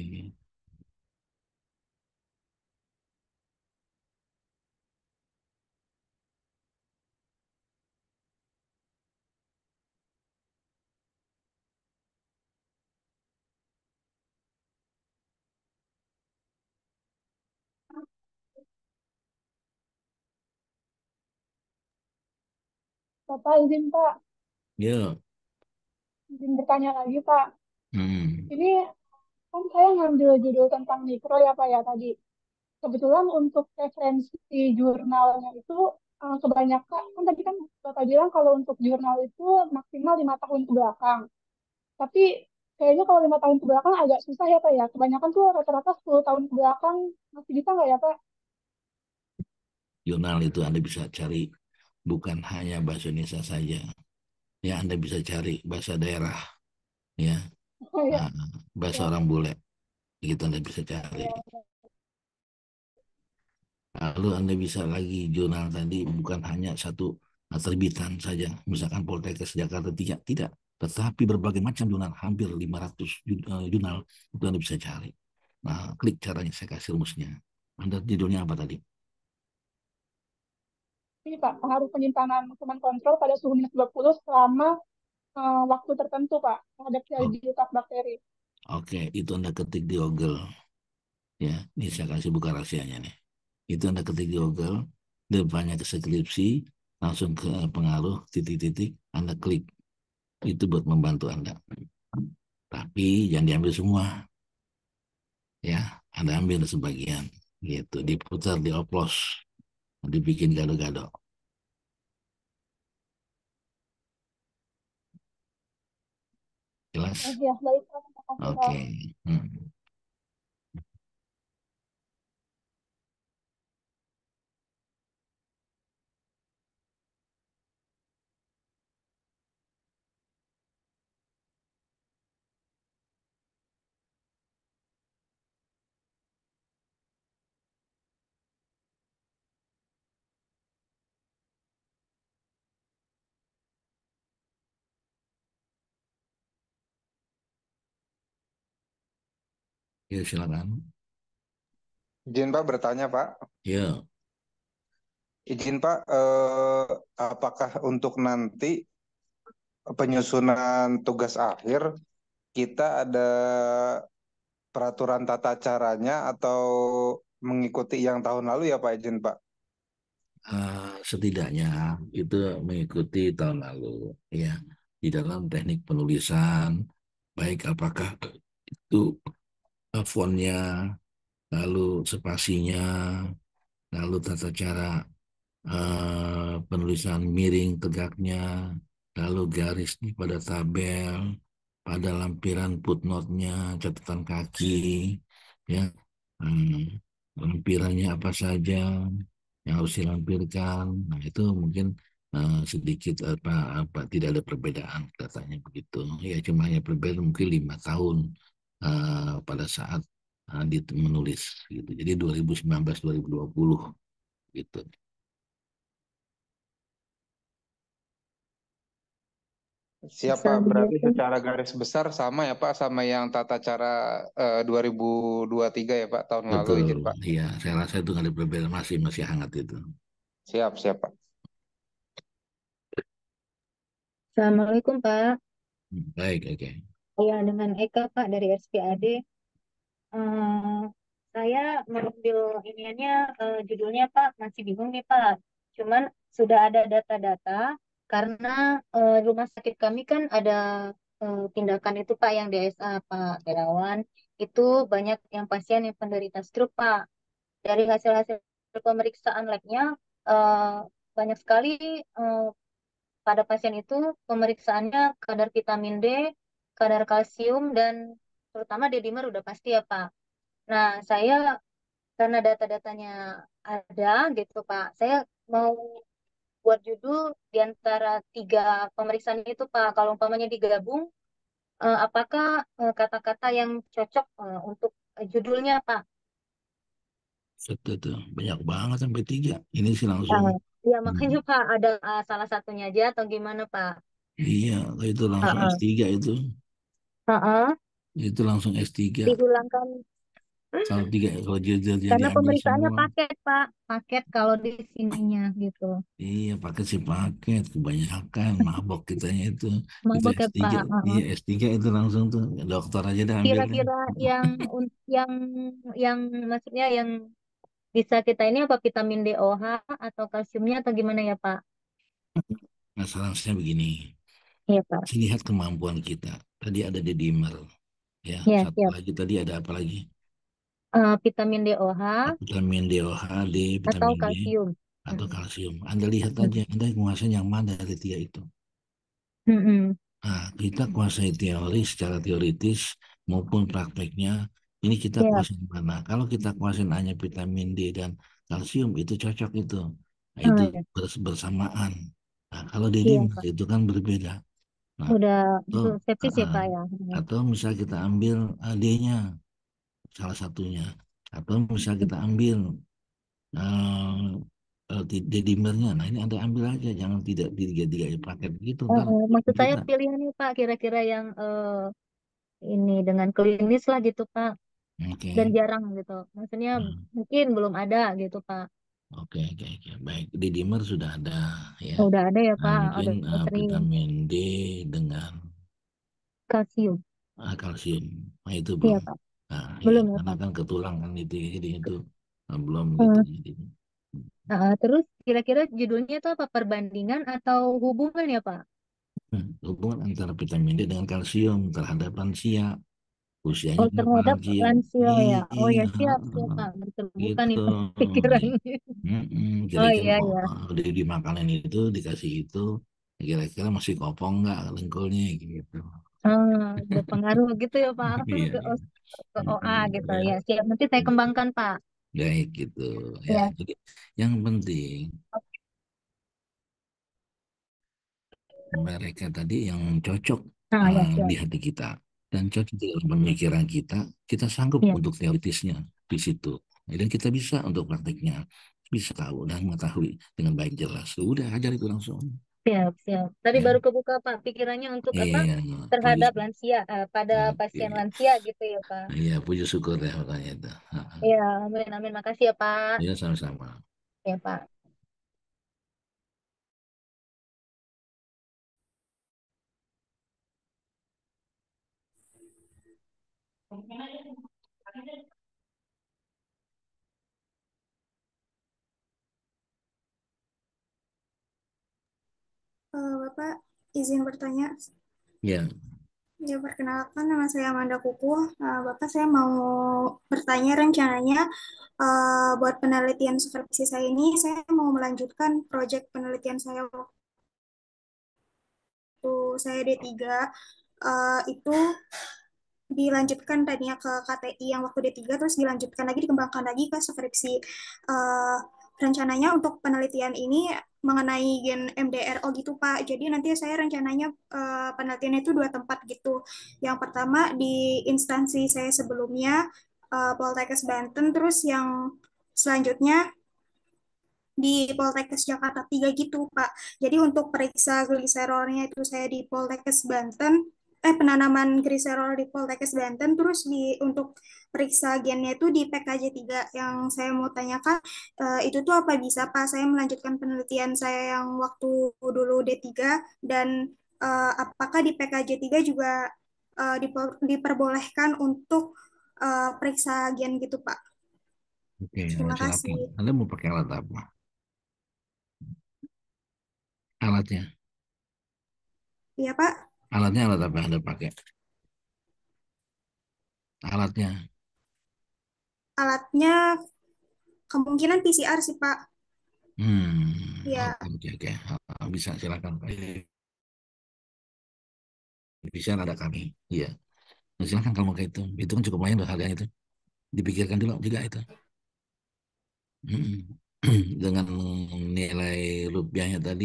Bapak izin Pak, Ya. izin bertanya lagi Pak. Hmm. Ini kan saya ngambil judul tentang mikro ya Pak ya tadi. Kebetulan untuk referensi jurnalnya itu kebanyakan, kan tadi kan Bapak bilang kalau untuk jurnal itu maksimal 5 tahun ke belakang. Tapi kayaknya kalau 5 tahun ke belakang agak susah ya Pak ya. Kebanyakan tuh rata-rata 10 tahun ke belakang masih bisa nggak ya Pak? Jurnal itu Anda bisa cari bukan hanya bahasa Indonesia saja. Ya, Anda bisa cari bahasa daerah, ya, Oh ya, nah, bahasa ya, orang bule, gitu Anda bisa cari. ya. Lalu Anda bisa lagi jurnal tadi bukan hanya satu terbitan saja, misalkan Poltekkes Jakarta tidak, tetapi berbagai macam jurnal, hampir 500 jurnal itu Anda bisa cari. Nah, klik caranya, saya kasih rumusnya. Anda judulnya apa tadi? Ini Pak, pengaruh penyimpanan kuman kontrol pada suhu minus 20 selama waktu tertentu Pak terhadap Oh, stabilitas bakteri. oke, itu Anda ketik di Google, ya. Ini saya kasih buka rahasianya nih. Itu Anda ketik di Google, depannya ke skripsi, langsung ke pengaruh, titik-titik, Anda klik. Itu buat membantu Anda. Tapi jangan diambil semua, ya. Anda ambil sebagian, gitu. Diputar, dioplos, dibikin gado-gado. Oh Jelas? ya, baik Pak, terima kasih Oke. Pak. Hmm. Ya, silakan. Izin Pak bertanya Pak. Ya, Izin Pak, apakah untuk nanti penyusunan tugas akhir kita ada peraturan tata caranya atau mengikuti yang tahun lalu ya Pak Izin Pak? setidaknya itu mengikuti tahun lalu, ya, di dalam teknik penulisan, baik apakah itu fontnya, lalu spasinya, lalu tata cara penulisan miring tegaknya, lalu garis pada tabel, pada lampiran footnote-nya, catatan kaki, ya, lampirannya apa saja yang harus dilampirkan. Nah, itu mungkin sedikit apa tidak ada perbedaan katanya begitu. Ya, cuma hanya perbedaan mungkin 5 tahun pada saat menulis gitu. Jadi 2019-2020 gitu. Siap Bisa Pak, berarti dijelaskan? secara garis besar sama ya Pak sama yang tata cara 2023 ya Pak tahun lalu Betul, izin Pak. iya. Saya rasa itu nggak ada perbedaan, masih hangat itu. Siap, siap Pak. Assalamualaikum Pak. Baik, oke. Ya, dengan Eka Pak dari SPAD. Eh, saya mengambil iniannya judulnya Pak masih bingung nih Pak. Cuman sudah ada data-data karena rumah sakit kami kan ada tindakan itu Pak yang DSA Pak Terawan itu banyak yang pasien yang penderita stroke Pak. Dari hasil-hasil pemeriksaan labnya eh, banyak sekali eh, pada pasien itu pemeriksaannya kadar vitamin D, kadar kalsium dan terutama D-dimer udah pasti ya Pak. Nah, saya karena data-datanya ada gitu Pak, saya mau buat judul di antara tiga pemeriksaan itu Pak. Kalau umpamanya digabung, apakah kata-kata yang cocok untuk judulnya Pak? Itu banyak banget sampai 3. Ini sih langsung, Eh, ya hmm, makanya Pak ada salah satunya aja atau gimana Pak? iya, itu langsung Heeh. S3 itu. Heeh. Itu langsung S3. Dihilangkan. Kalau tiga, kalau dia Karena diambil pemeriksaannya semua. paket, Pak. Paket kalau di sininya gitu. Iya, paket sih paket. Kebanyakan mabok kitanya itu. Itu Mabok ya, S3. Pak. Iya, Heeh. S3 itu langsung tuh. Dokter aja dah ambilnya. Kira-kira yang yang yang maksudnya yang bisa kita ini apa vitamin DOH atau kalsiumnya atau gimana ya, Pak? Masalahnya begini. Iya, Pak. Saya lihat kemampuan kita. Tadi ada dedimer. Ya, Ya, satu siap. lagi tadi ada apa lagi? Vitamin DOH Vitamin DOH, D, atau vitamin D, kalsium. atau Mm-mm. kalsium. Anda lihat aja, Mm-mm. Anda menguasai yang mana dari 3 itu. Mm-mm. Nah, kita kuasai teori secara teoritis maupun prakteknya. Ini kita Siap. kuasai mana? Kalau kita kuasai hanya vitamin D dan kalsium, itu cocok itu. Nah, Oh, itu ya. bersamaan. Nah, kalau Iya, dedimer Pak. itu kan berbeda. Nah, Udah atau, skeptis ya, uh, Pak ya. Mm. atau misal kita ambil D-nya, salah satunya. Atau misal kita ambil dedimernya. Nah, ini Anda ambil aja, jangan tidak tiga-tiga paket gitu. Ntar Maksud saya kita, pilihannya Pak kira-kira yang ini dengan klinis lah gitu Pak oke. dan jarang gitu. Maksudnya Nah, mungkin belum ada gitu Pak. oke, oke, oke. Baik, di dimmer sudah ada ya. Udah ada ya Nah, Pak, mungkin udah sering vitamin D dengan kalsium. kalsium. Nah, itu Iya belum. Pak, Nah, iya, belum ya karena Pak. kan ke tulang kan itu, jadi itu belum gitu. Eh, Jadi, terus kira-kira judulnya itu apa perbandingan atau hubungan ya Pak? hubungan antara vitamin D dengan kalsium terhadap lansia. Usianya Oh berapa terhadap lansia? lansia ya. Oh ya Iya, siap siap Pak. Terbuka gitu. nih pikirannya. Oh Kira-kira iya iya. di makanan itu dikasih itu, kira-kira masih kopong nggak dengkulnya gitu. Berpengaruh gitu ya Pak Iya, ke, iya. ke OA gitu Ya, ya. Siap nanti saya kembangkan Pak. baik gitu ya. Ya. Jadi yang penting mereka tadi yang cocok Ya siap. di hati kita dan cocok di dalam pemikiran kita, kita sanggup Ya. untuk teoritisnya di situ. Dan kita bisa untuk prakteknya, bisa tahu dan mengetahui dengan baik jelas. Udah ajar itu langsung. Siap, siap. Tadi Ya, baru kebuka Pak pikirannya untuk apa? iya, puji, Terhadap lansia, pada oke, pasien lansia gitu ya Pak. iya, puji syukur ya makanya itu. Ya, amin, amin. Makasih ya Pak. Ya, sama-sama. Ya Pak. Bapak izin bertanya. Ya, Ya, perkenalkan nama saya Amanda Kuku. Bapak, saya mau bertanya rencananya buat penelitian skripsi saya ini, saya mau melanjutkan proyek penelitian saya waktu saya D3. Itu dilanjutkan tadinya ke KTI yang waktu D3, terus dilanjutkan lagi, dikembangkan lagi ke skripsi. Eh, rencananya untuk penelitian ini mengenai gen MDRO gitu, Pak. Jadi nanti saya rencananya penelitiannya itu dua tempat gitu. Yang pertama di instansi saya sebelumnya, Poltekkes Banten, terus yang selanjutnya di Poltekkes Jakarta 3 gitu, Pak. Jadi untuk periksa gliserolnya itu saya di Poltekkes Banten, penanaman gliserol di Poltekkes Banten, terus untuk periksa gennya itu di PKJ 3. Yang saya mau tanyakan, itu tuh apa bisa, Pak, saya melanjutkan penelitian saya yang waktu dulu D3, dan apakah di PKJ 3 juga diperbolehkan untuk periksa gen gitu, Pak? oke, Terima silakan. kasih. Anda mau pakai alat apa? Alatnya, Iya, Pak. alatnya alat apa yang Anda pakai? Alatnya, Alatnya kemungkinan PCR sih, Pak. Ya, oke, oke, oke. Bisa, silakan. Bisa ada kami. Iya. Nah, silakan kalau mau kayak itu. Itu kan cukup lumayan loh harganya itu. Dipikirkan dulu juga itu. Mm. Dengan nilai rupiahnya tadi,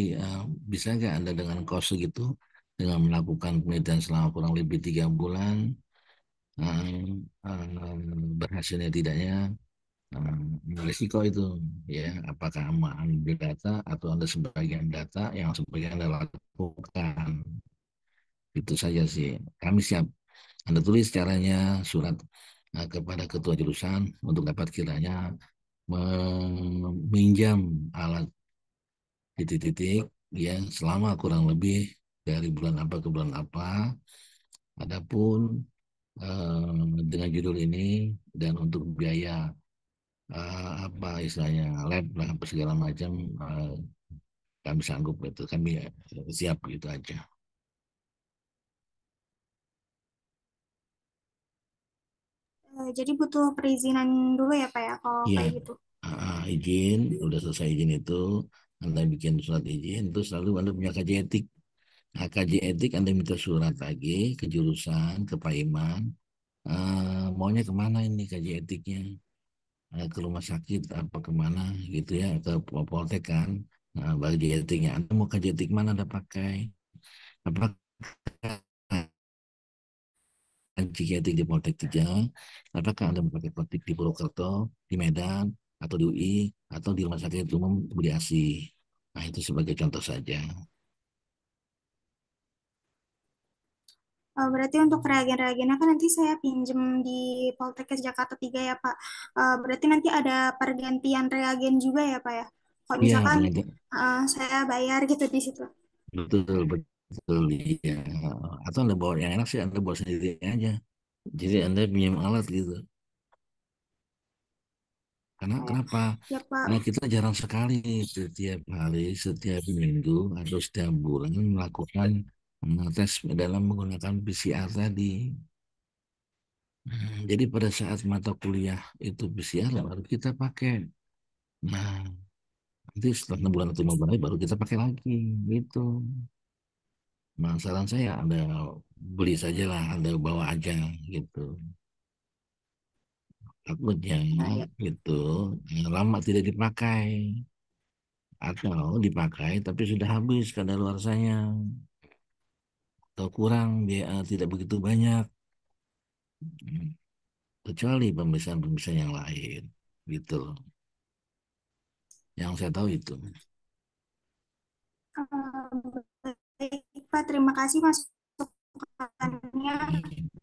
bisa nggak Anda dengan kos segitu, dengan melakukan penelitian selama kurang lebih 3 bulan, eh, berhasilnya tidaknya, risiko itu, ya, apakah ambil data atau Anda sebagian data yang sebagian Anda lakukan. Itu saja sih. Kami siap. Anda tulis caranya, surat kepada ketua jurusan untuk dapat kiranya meminjam alat titik-titik ya selama kurang lebih dari bulan apa ke bulan apa. Adapun dengan judul ini dan untuk biaya apa istilahnya lab lah apa segala macam, kami sanggup itu, kami siap gitu aja. jadi butuh perizinan dulu ya, Pak, ya, kalau Iya, kayak gitu. izin, udah selesai izin itu, Anda bikin surat izin, terus lalu Anda punya kaji etik. Nah, kaji etik Anda minta surat lagi ke jurusan, ke Pak Iman, maunya kemana ini kaji etiknya? Ke rumah sakit apa kemana gitu ya, ke Poltek kan. Nah, kaji etiknya, Anda mau kaji etik mana Anda pakai? Apakah kaji etik di Poltek 3? Apakah Anda mau pakai praktik di Purwokerto, di Medan, atau di UI, atau di Rumah Sakit Umum Budi Asih? Nah, itu sebagai contoh saja. Berarti untuk reagen-reagennya kan nanti saya pinjem di Poltekkes Jakarta 3 ya, Pak. Berarti nanti ada pergantian reagen juga ya, Pak, ya? Kalau Iya, misalkan pengajar. saya bayar gitu di situ. Betul, betul, iya. Atau Anda bawa yang enak sih, Anda bawa sendiri aja. Jadi Anda pinjam alat gitu. Karena kenapa? Ya, Karena Pak. kita jarang sekali setiap hari, setiap minggu, atau setiap bulan melakukan tes dalam menggunakan PCR tadi. Jadi pada saat mata kuliah itu PCR baru kita pakai. Nah, nanti setelah 6 bulan atau 5 bulan lagi baru kita pakai lagi, gitu. Nah, saran saya Anda beli saja lah, Anda bawa aja, gitu. Takutnya Ya. itu lama tidak dipakai atau dipakai tapi sudah habis kadaluarsanya atau kurang dia tidak begitu banyak. Hmm, kecuali pemeriksaan-pemeriksaan yang lain gitu loh. Yang saya tahu itu. Pak, terima kasih masukannya.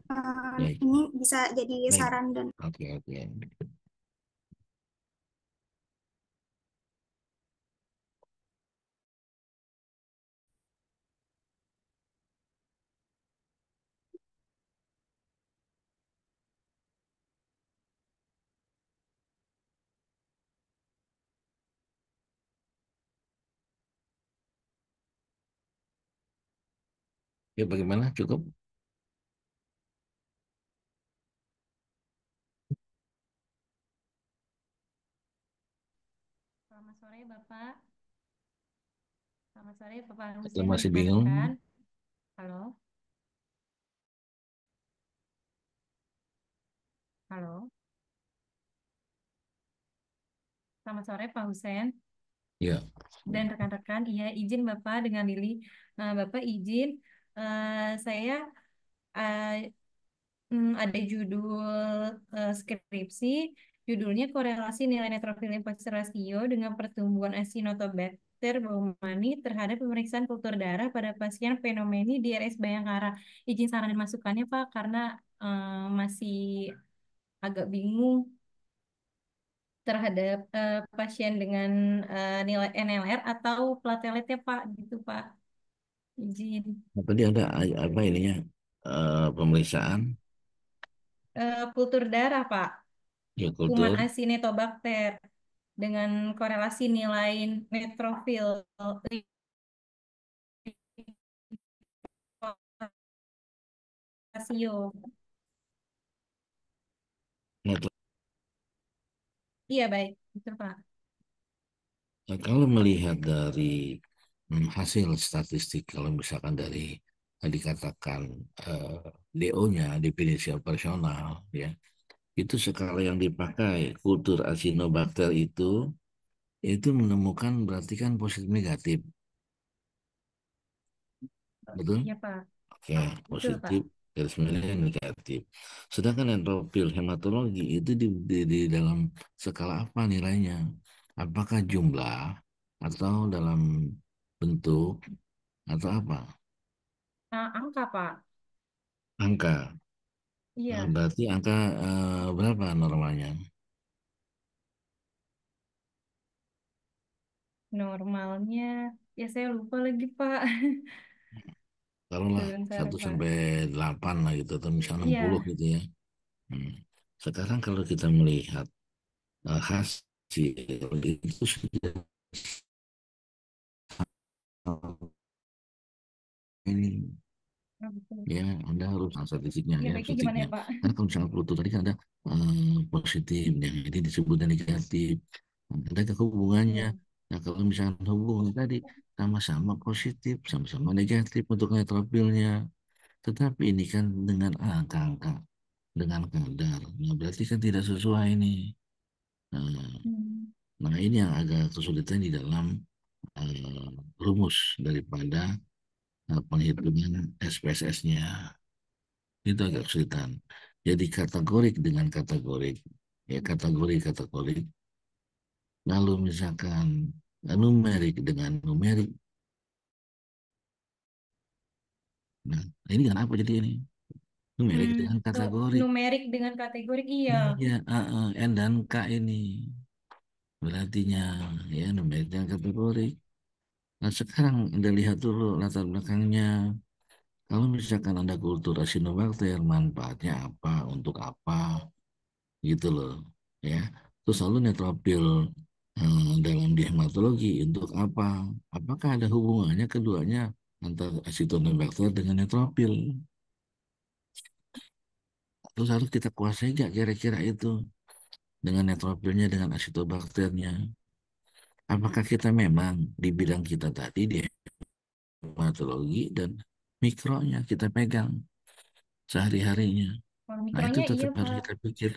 Baik, Ini bisa jadi baik. saran dan Oke, oke. Ya, bagaimana? Cukup? Selamat sore Bapak. Selamat sore Bapak Atau Hussein dan masih bingung? rekan-rekan. Halo, halo. Selamat sore Pak Hussein Ya, dan rekan-rekan. Iya, izin Bapak dengan Lili. Bapak izin, saya eh, ada judul skripsi. Judulnya korelasi nilai neutrofil limfosit rasio dengan pertumbuhan Acinetobacter baumannii terhadap pemeriksaan kultur darah pada pasien fenomeni di RS Bayangkara. Izin saran dan masukannya Pak, karena masih agak bingung terhadap pasien dengan nilai NLR atau plateletnya Pak, gitu Pak. Izin. tadi ada apa ininya? Pemeriksaan Kultur darah Pak, ya kuman kultur. Acinetobacter dengan korelasi nilai neutrofil rasio. Nah, Iya baik, betul Pak. kalau melihat dari hasil statistik, kalau misalkan dari dikatakan DO-nya, definisi operasional, ya, itu skala yang dipakai kultur Acinetobacter itu menemukan berarti kan positif negatif, betul? Iya Pak, Oke, betul Pak. positif garis miring negatif. Sedangkan neutrofil hematologi itu di dalam skala apa nilainya? Apakah jumlah atau dalam bentuk atau apa? Angka Pak. Angka. Iya, Berarti angka berapa normalnya? normalnya ya saya lupa lagi Pak. Taruhlah Sebentar 1 Pak. sampai 8 lah gitu, atau misalnya 60 Iya, gitu ya. Hmm. Sekarang kalau kita melihat hasil itu sudah ini betul. ya, Anda harus statistiknya Iya ya, baiknya gimana statistiknya. ya Pak? Karena kalau misalnya Pluto tadi kan ada positif, yang ini disebutnya negatif. Ada hubungannya. Iya. Nah, kalau misalnya hubungan tadi sama-sama positif, sama-sama negatif untuk neutrofilnya. Tetapi ini kan dengan angka-angka, dengan kadar. Nah, berarti kan tidak sesuai ini. Nah, Hmm. nah, ini yang agak kesulitan di dalam eh, rumus daripada penghitungan SPSS-nya. Itu agak kesulitan. Jadi kategorik dengan kategorik, ya kategori-kategorik. Lalu misalkan numerik dengan numerik. Nah, ini dengan apa jadi ini? Numerik dengan kategorik. Numerik dengan kategorik iya. Iya, N dan K ini. Berartinya ya numerik dengan kategorik. Nah, sekarang Anda lihat dulu latar belakangnya. Kalau misalkan ada kultur Acinetobacter, manfaatnya apa, untuk apa, gitu loh, ya. Terus lalu neutrofil dalam di hematologi untuk apa? Apakah ada hubungannya keduanya antara Acinetobacter dengan neutrofil? Terus harus kita kuasai gak kira-kira itu dengan neutrofilnya dengan Acinetobacternya? Apakah kita memang di bidang kita tadi di hematologi dan mikronya kita pegang sehari-harinya? Kalau Nah, itu mikronya iya tetap harus Pak. kita pikir.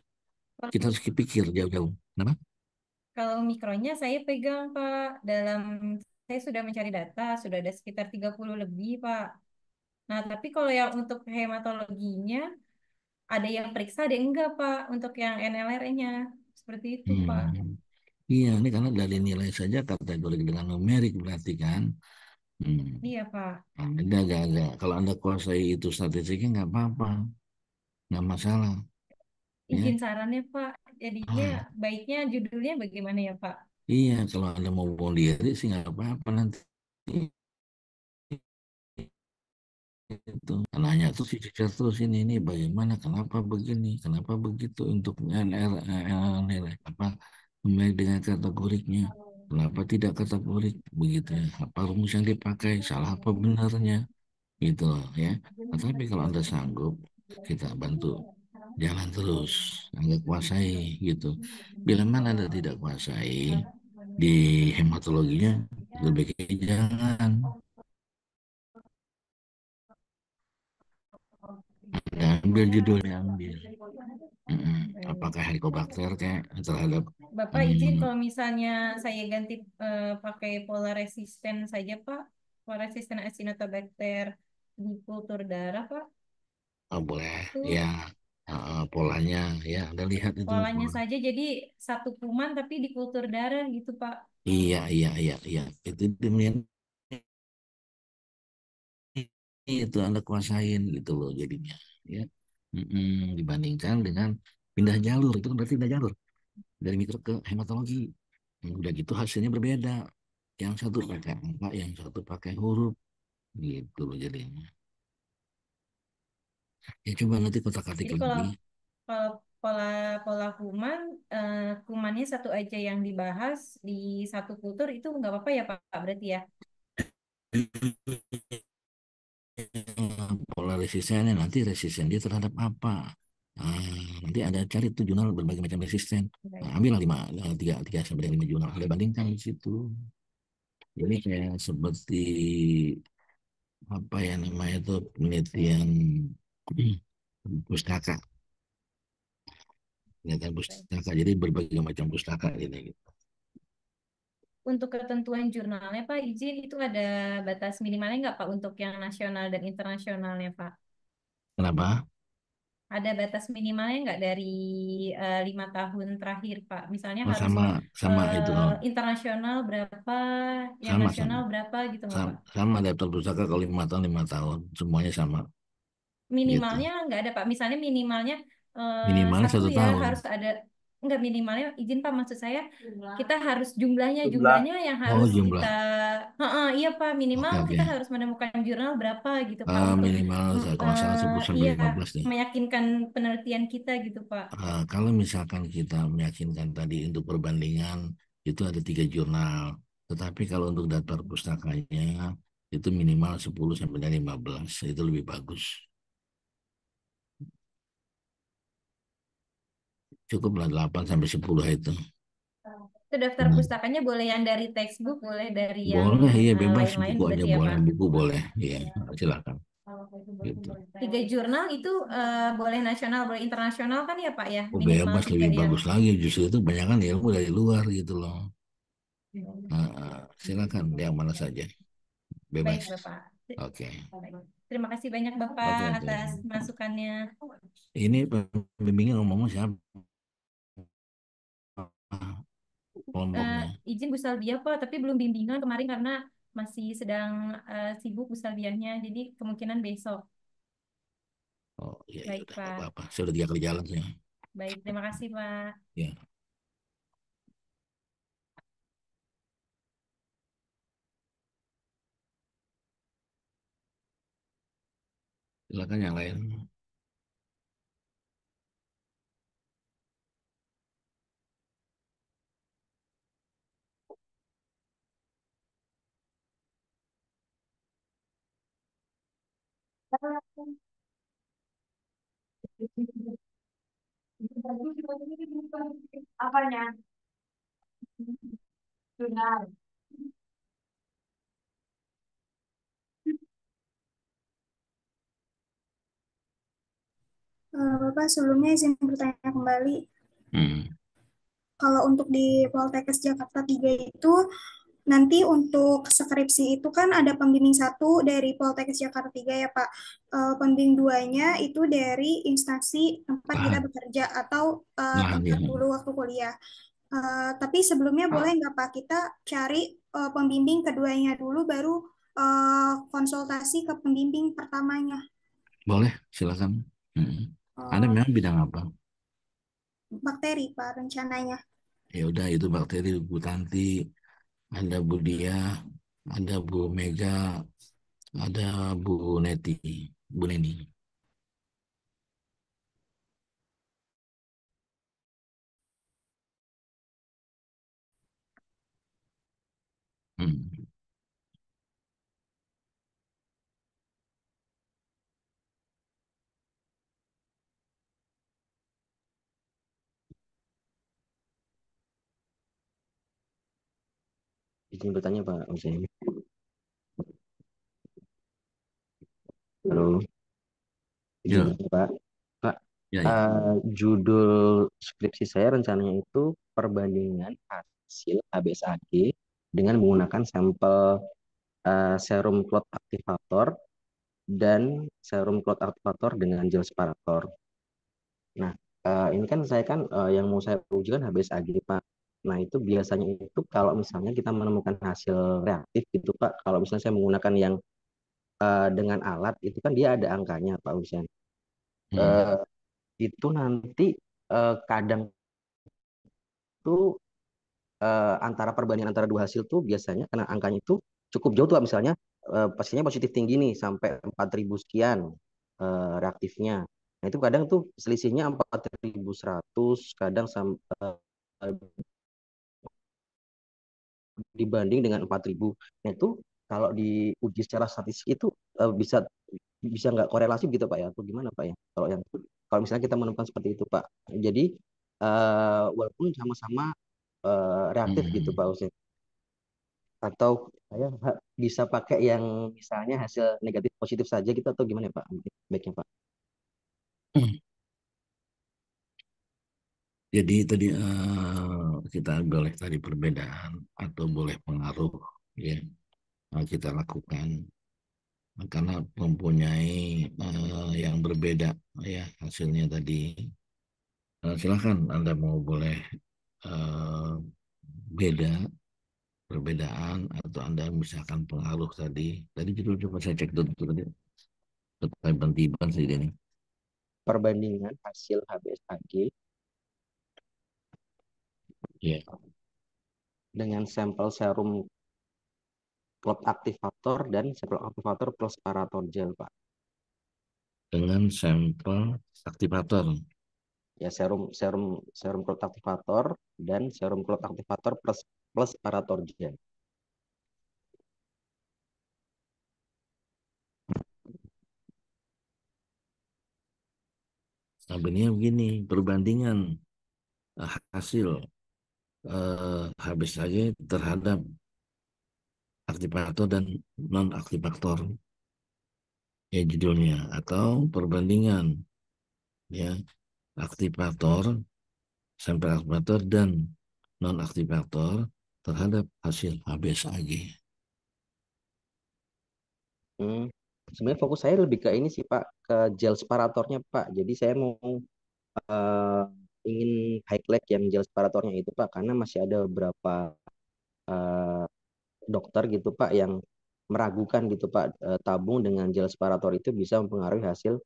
Kita Kalau harus pikir jauh-jauh. Kenapa? kalau mikronya saya pegang Pak. Saya sudah mencari data, sudah ada sekitar 30 lebih Pak. Nah, tapi kalau yang untuk hematologinya ada yang periksa, ada yang enggak Pak untuk yang NLR-nya. Seperti itu Pak. Iya, ini karena dari nilai saja kategori dengan numerik berarti kan. Iya, Pak. Anda agak-agak, kalau Anda kuasai itu statistiknya nggak apa-apa, nggak masalah. Ya. Izin sarannya, Pak. Jadinya Ah, baiknya judulnya bagaimana ya, Pak? iya, kalau Anda mau bunuh diri sih nggak apa-apa nanti. Itu nanya terus dicicil terus ini bagaimana, kenapa begini, kenapa begitu untuk nilai apa kembali dengan kategoriknya, kenapa tidak kategorik begitu ya, apa rumus yang dipakai, salah apa benarnya gitu loh ya. Nah, tapi kalau Anda sanggup, kita bantu jalan terus, Anda kuasai gitu. Bila mana Anda tidak kuasai di hematologinya, lebih baik jangan. Anda ambil judulnya, ambil. Apakah Helicobacter kayak terhadap Bapak izin kalau misalnya saya ganti pakai pola resisten saja, Pak. Pola resisten Acinetobacter di kultur darah, Pak. boleh Itu ya, polanya ya Anda lihat itu polanya pola. saja jadi satu kuman tapi di kultur darah gitu, Pak. Iya itu demikian, itu Anda kuasain gitu loh jadinya ya. Dibandingkan dengan pindah jalur, itu kan berarti pindah jalur dari mikro ke hematologi. Udah gitu hasilnya berbeda, yang satu pakai angka, yang satu pakai huruf gitu loh jadinya. Ya coba nanti kotak-katik Jadi kalau lagi. kalau pola pola kuman kumannya satu aja yang dibahas di satu kultur itu nggak apa-apa ya, Pak, berarti ya. Pola resistennya nanti resisten dia terhadap apa. Nanti ada cari tuh jurnal berbagai macam resisten. Ambillah tiga sampai lima jurnal, ada bandingkan di situ. Jadi kayak seperti apa ya namanya itu penelitian pustaka, penelitian pustaka. Jadi berbagai macam pustaka gitu. Untuk ketentuan jurnalnya, Pak, izin itu ada batas minimalnya nggak, Pak, untuk yang nasional dan internasionalnya, Pak? Kenapa? Ada batas minimalnya nggak dari 5 tahun terakhir, Pak? Misalnya Oh, harus sama itu. internasional berapa, yang Sama nasional berapa gitu nggak, Pak? sama daftar pustaka kalau 5 tahun semuanya sama gitu. Minimalnya nggak ada, Pak. Misalnya minimalnya Minimalnya satu satu ya tahun. harus ada, nggak minimalnya izin, Pak, maksud saya kita harus jumlahnya Jumlah. jumlahnya yang Oh, harus jumlah. kita iya, Pak, minimal Oke. kita harus menemukan jurnal berapa gitu, Pak, untuk Minimal kalau salah 10 sampai iya 15 deh. meyakinkan penelitian kita gitu, Pak. Kalau misalkan kita meyakinkan tadi untuk perbandingan itu ada 3 jurnal. Tetapi kalau untuk daftar pustakanya itu minimal 10 sampai 15 itu lebih bagus. Cukuplah 8 sampai 10 itu. Itu daftar pustakanya boleh yang dari textbook, boleh dari yang Boleh, iya bebas, lain-lain buku aja berarti ya, boleh, Pak. buku boleh, iya silakan. Gitu. 3 jurnal itu boleh nasional, boleh internasional kan ya, Pak ya? Oh, Minimal bebas, 3 lebih yang. bagus lagi, justru itu banyak kan ilmu dari luar gitu loh. Silakan yang mana saja, bebas. Baik, Bapak. Oke. Baik. Terima kasih banyak Bapak Oke. atas masukannya. Ini pembimbingnya ngomong siapa? Kelompoknya. Izin Bu Salbia, Pak, tapi belum bimbingan kemarin karena masih sedang sibuk Bu Salbianya, jadi kemungkinan besok. Oh iya, Baik, udah Pak. apa-apa. Saya udah 3 kali jalan saya. Baik, terima kasih, Pak. Ya. Silakan yang lain. Apanya? Jurnal. Bapak, sebelumnya izin bertanya kembali. Kalau untuk di Poltekkes Jakarta 3 itu, nanti untuk skripsi itu kan ada pembimbing 1 dari Poltekkes Jakarta 3 ya, Pak. Pembimbing 2-nya itu dari instansi tempat kita bekerja atau tempat dulu waktu kuliah. Tapi sebelumnya boleh nggak, Pak, kita cari pembimbing keduanya dulu, baru konsultasi ke pembimbing pertamanya. Boleh, silakan. Anda Eh, memang bidang apa? bakteri Pak rencananya. Ya udah, itu bakteri Bu Tanti, ada Bu Dia, ada Bu Mega, ada Bu Neti, Bu Neni. Hmm. Izin bertanya Pak Hussein. Halo, izin Ya, bertanya Pak. Pak, ya, ya. judul skripsi saya rencananya itu perbandingan hasil HBsAg dengan menggunakan sampel serum clot aktivator dan serum clot aktivator dengan gel separator. Nah, ini kan saya kan yang mau saya uji kan HBsAg Pak. Nah, itu biasanya itu kalau misalnya kita menemukan hasil reaktif gitu Pak, kalau misalnya saya menggunakan yang dengan alat itu kan dia ada angkanya Pak Husen. Eh, itu nanti kadang tuh antara perbandingan antara dua hasil tuh biasanya karena angkanya itu cukup jauh tuh Pak. Misalnya pasiennya positif tinggi nih sampai 4.000 sekian reaktifnya. Nah, itu kadang tuh selisihnya 4.100 kadang sampai dibanding dengan 4.000. Nah, itu kalau diuji secara statistik itu bisa bisa nggak korelasi gitu Pak ya? Atau gimana Pak ya? Kalau misalnya kita menemukan seperti itu Pak. Jadi walaupun sama-sama reaktif gitu Pak Hussein. Atau saya bisa pakai yang misalnya hasil negatif positif saja gitu atau gimana ya Pak? Baiknya Pak. Jadi tadi kita boleh tadi perbedaan atau boleh pengaruh ya kita lakukan karena mempunyai yang berbeda ya hasilnya tadi. Silakan Anda mau boleh beda perbedaan atau Anda misalkan pengaruh tadi. Tadi judul coba saya cek dulu tadi. Tiba-tiba sih ini. Perbandingan hasil HBsAg dengan sampel serum clot aktivator dan sampel aktivator plus parator gel Pak. Dengan sampel aktivator. Ya serum clot aktivator dan serum clot aktivator plus parator gel. Sebenarnya begini, perbandingan hasil HBsAg terhadap aktivator dan non aktivator ya judulnya atau perbandingan ya aktivator sampel aktivator dan non aktivator terhadap hasil HBsAg. Sebenarnya fokus saya lebih ke ini sih Pak, ke gel separatornya Pak. Jadi saya mau ingin highlight yang gel separatornya itu Pak, karena masih ada beberapa dokter gitu Pak yang meragukan gitu Pak, tabung dengan gel separator itu bisa mempengaruhi hasil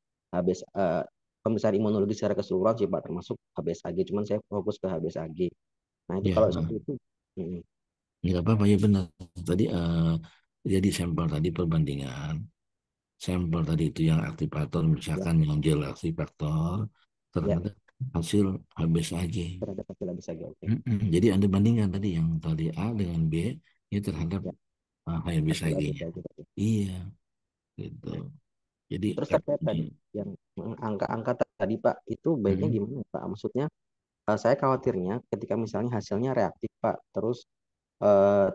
pemeriksaan imunologi secara keseluruhan sih Pak, termasuk HBsAg. Cuman saya fokus ke HBsAg. Nah itu Ya, kalau seperti itu. nggak apa-apa ya benar. Tadi jadi sampel tadi perbandingan sampel tadi itu yang aktivator misalkan yang gel aktivator terhadap hasil HBsAg. Terhadap hasil HBsAg. Oke. Jadi Anda bandingkan tadi yang tadi A dengan B ini terhadap HBsAg. Iya, gitu. Jadi Terus terkait tadi yang angka-angka tadi Pak, itu baiknya gimana Pak? Maksudnya saya khawatirnya ketika misalnya hasilnya reaktif Pak, terus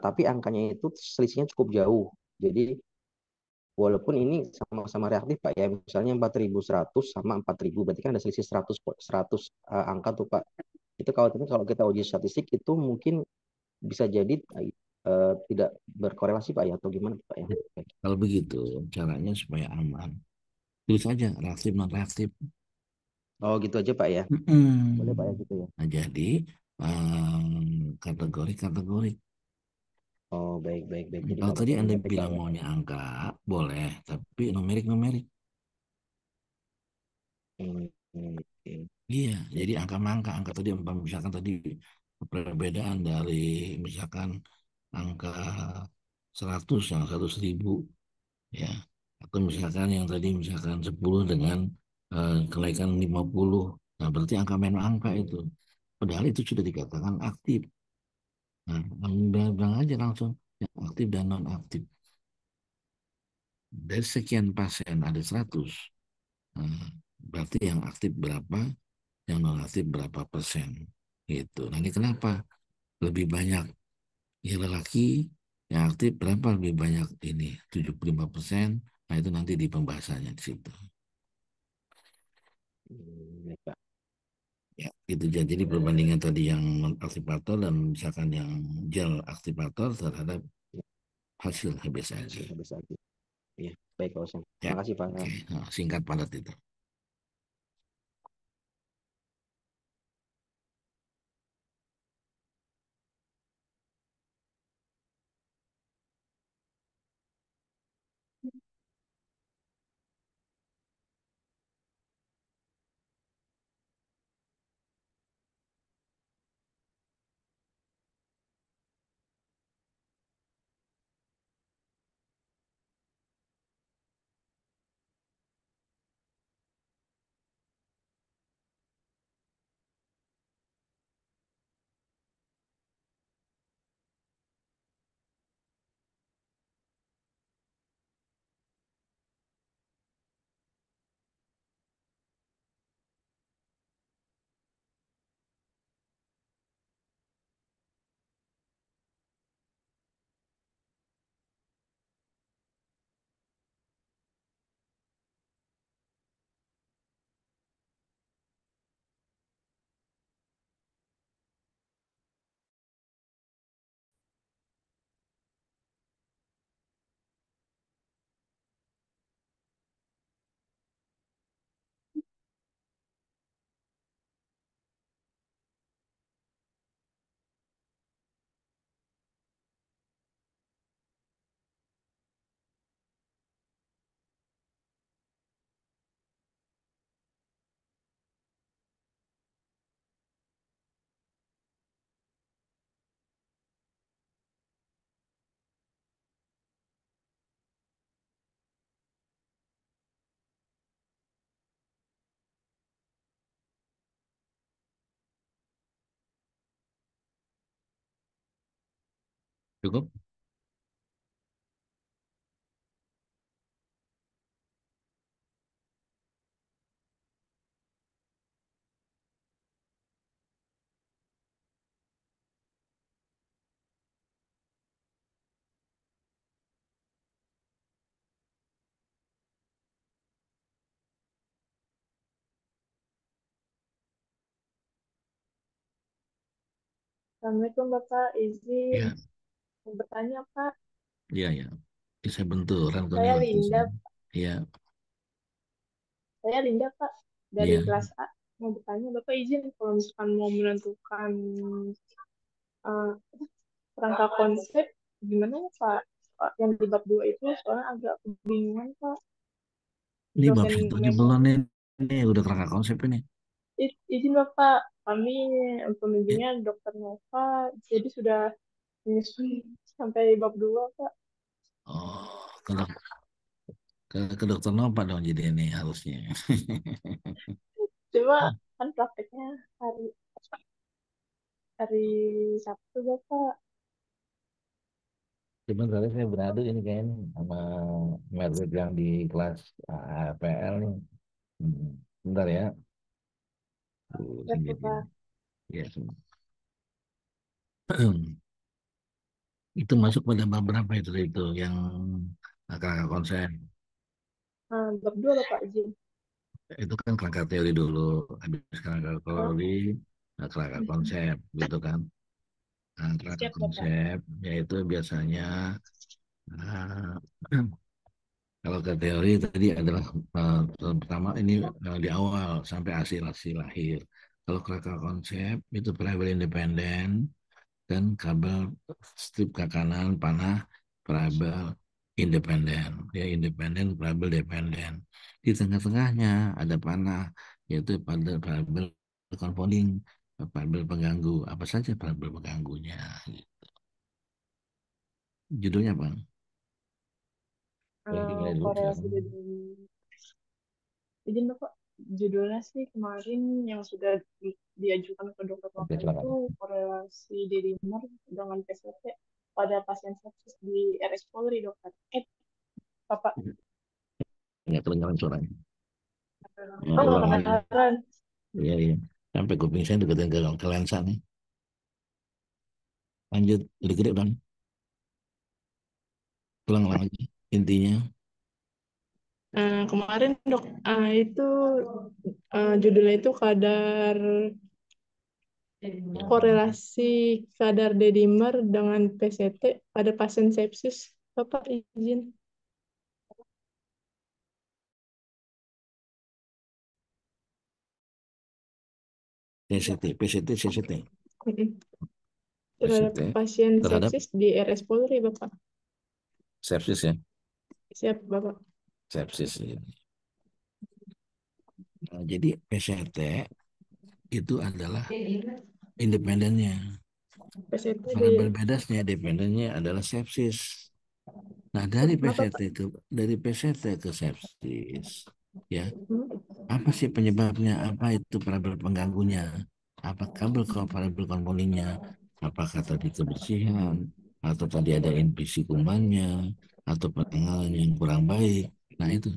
tapi angkanya itu selisihnya cukup jauh. Jadi walaupun ini sama-sama reaktif Pak ya, misalnya 4.100 sama 4.000, berarti kan ada selisih 100 angka tuh Pak. Itu khawatirnya kalau kita uji statistik itu mungkin bisa jadi tidak berkorelasi Pak ya, atau gimana Pak ya? Kalau begitu caranya supaya aman, tulis saja reaktif non reaktif. Oh gitu aja Pak ya. Boleh Pak ya gitu ya. Nah, jadi kategori-kategori Oh, baik, baik, baik. Jadi Kalau nggak tadi pakai Anda numerik, Kak, bilang ya? maunya angka, boleh, tapi numerik-numerik. Hmm, oke. Iya, Baik, jadi angka angka angka tadi misalkan tadi perbedaan dari misalkan angka 100 yang 100.000 ya, atau misalkan yang tadi misalkan 10 dengan kenaikan 50. Nah, berarti angka main angka itu. Padahal itu sudah dikatakan aktif. Nah, bilang aja langsung yang aktif dan non aktif. Dari sekian pasien ada 100. Nah, berarti yang aktif berapa, yang non aktif berapa persen. Gitu. Nah, ini kenapa lebih banyak ya lelaki yang aktif berapa lebih banyak ini 75%. Nah, itu nanti di pembahasannya di situ. baik, Kak. Ya, itu jadi perbandingan tadi yang non aktivator dan misalkan yang gel aktivator terhadap hasil HbSAg. Habis lagi. Iya, baik, Pak Usman. Ya, Makasih, Pak. oke. Nah, singkat padat itu. Cukup? Assalamualaikum Bapak, izin Ya, mau bertanya Pak. iya, ya. Bisa benturan kalau ini Saya waktu Linda, saya. Iya, saya Linda Pak, dari iya. kelas A. Mau bertanya Bapak izin kalau misalkan mau menentukan eh, kerangka konsep gimana ya Pak? Yang di bab 2 itu soalnya agak kebingungan Pak. Ini bab Dosen satu aja mes belum nih. Ini udah kerangka konsep ini. izin Bapak, kami Ya. pembimbingnya Dokter Nova, jadi sudah menyusun sampai bab 2 Pak. Oh, ke dokter Nova dong jadi ini harusnya. Coba kan prakteknya hari hari Sabtu Bapak. Cuman tadi saya beradu ini kayaknya sama Merlin yang di kelas APL nih. Hmm. Bentar ya. Ya Sendiri. Bapak. Ya, itu masuk pada bab berapa itu yang kerangka konsep. Bab 2 Bapak izin. Itu kan kerangka teori dulu, habis kerangka Oh, teori, kerangka konsep, gitu kan. Nah, kerangka siap Bapak. konsep yaitu biasanya uh, kalau ke teori tadi adalah pertama ini di awal sampai hasil hasil lahir. Kalau kerangka konsep itu variabel independen, kan kabel strip ke kanan panah variabel independen, ya independen variabel dependen. Di tengah-tengahnya ada panah, yaitu pada variabel confounding, variabel pengganggu. Apa saja variabel pengganggunya? Judulnya Bang. Yang dimulai dulu Korelasi silakan. dari izin Bapak, judulnya sih kemarin yang sudah diajukan ke dokter Oke, Novel silakan. itu korelasi dedimer dengan PCT pada pasien sepsis di RS Polri, dokter. Bapak. Nggak kedengaran suaranya. Ya, Oh, nggak ulang lagi. kedengaran. Iya, iya. Sampai kuping saya deketin ke lensa nih. Lanjut, lebih gede Bang. Ulang lagi. Intinya. Kemarin dok, itu judulnya itu kadar korelasi kadar dedimer dengan PCT pada pasien sepsis. Bapak izin. PCT, PCT, CCT. Terhadap PCT. pasien Terhadap sepsis di RS Polri, Bapak. sepsis ya. Siap, Bapak. Sepsis. Ya. Nah, jadi PCT itu adalah independennya. PCT Pada berbedasnya dependennya adalah sepsis. Nah, dari PCT ke sepsis, ya, apa sih penyebabnya? Apa itu variabel pengganggunya? Apa variabel komponennya? Apakah tadi kebersihan, atau tadi ada infeksi kumannya, atau penanganan yang kurang baik? Nah, itu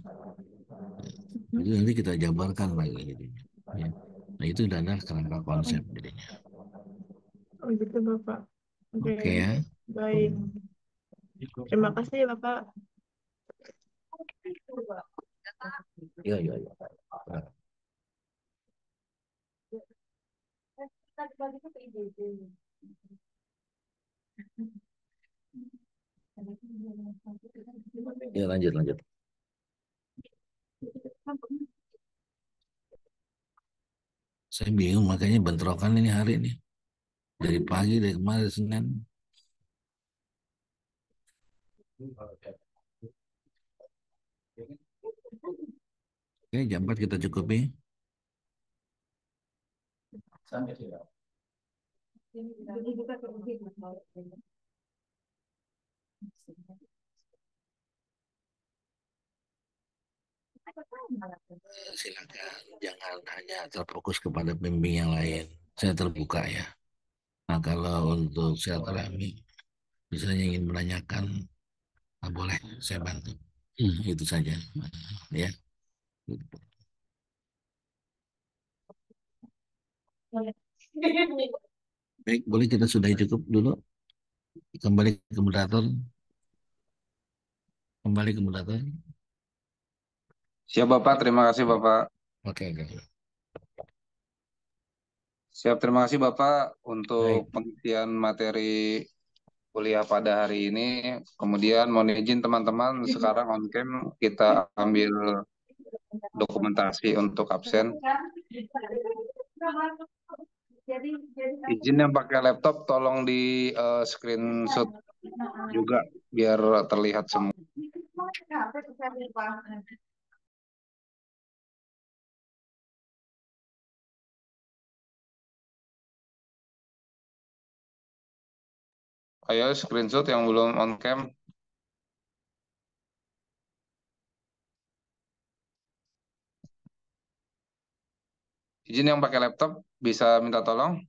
nanti kita jabarkan lagi jadinya. Ya. Nah, itu adalah kerangka konsep jadinya. Oh gitu, Bapak. Oke ya. Baik. Terima kasih, Bapak. Iya, iya, iya. Ya, lanjut, lanjut. Saya bingung, makanya bentrokan ini hari ini. Dari pagi, dari kemarin, Senin. Oke, jam 4 kita cukupi. Silakan, jangan hanya terfokus kepada pembimbing yang lain. Saya terbuka ya. Nah, kalau untuk silaturahmi, misalnya ingin menanyakan, boleh, saya bantu. Itu saja. Ya. Baik, boleh kita sudahi cukup dulu. Kembali ke moderator. Kembali ke moderator. Siap Bapak, terima kasih Bapak. Oke, oke. Siap, terima kasih Bapak untuk Baik. pengisian materi kuliah pada hari ini. Kemudian mohon izin teman-teman, sekarang on cam kita ambil dokumentasi untuk absen. Izin yang pakai laptop tolong di screenshot juga biar terlihat semua. Ayo screenshot yang belum on cam. Izin yang pakai laptop bisa minta tolong.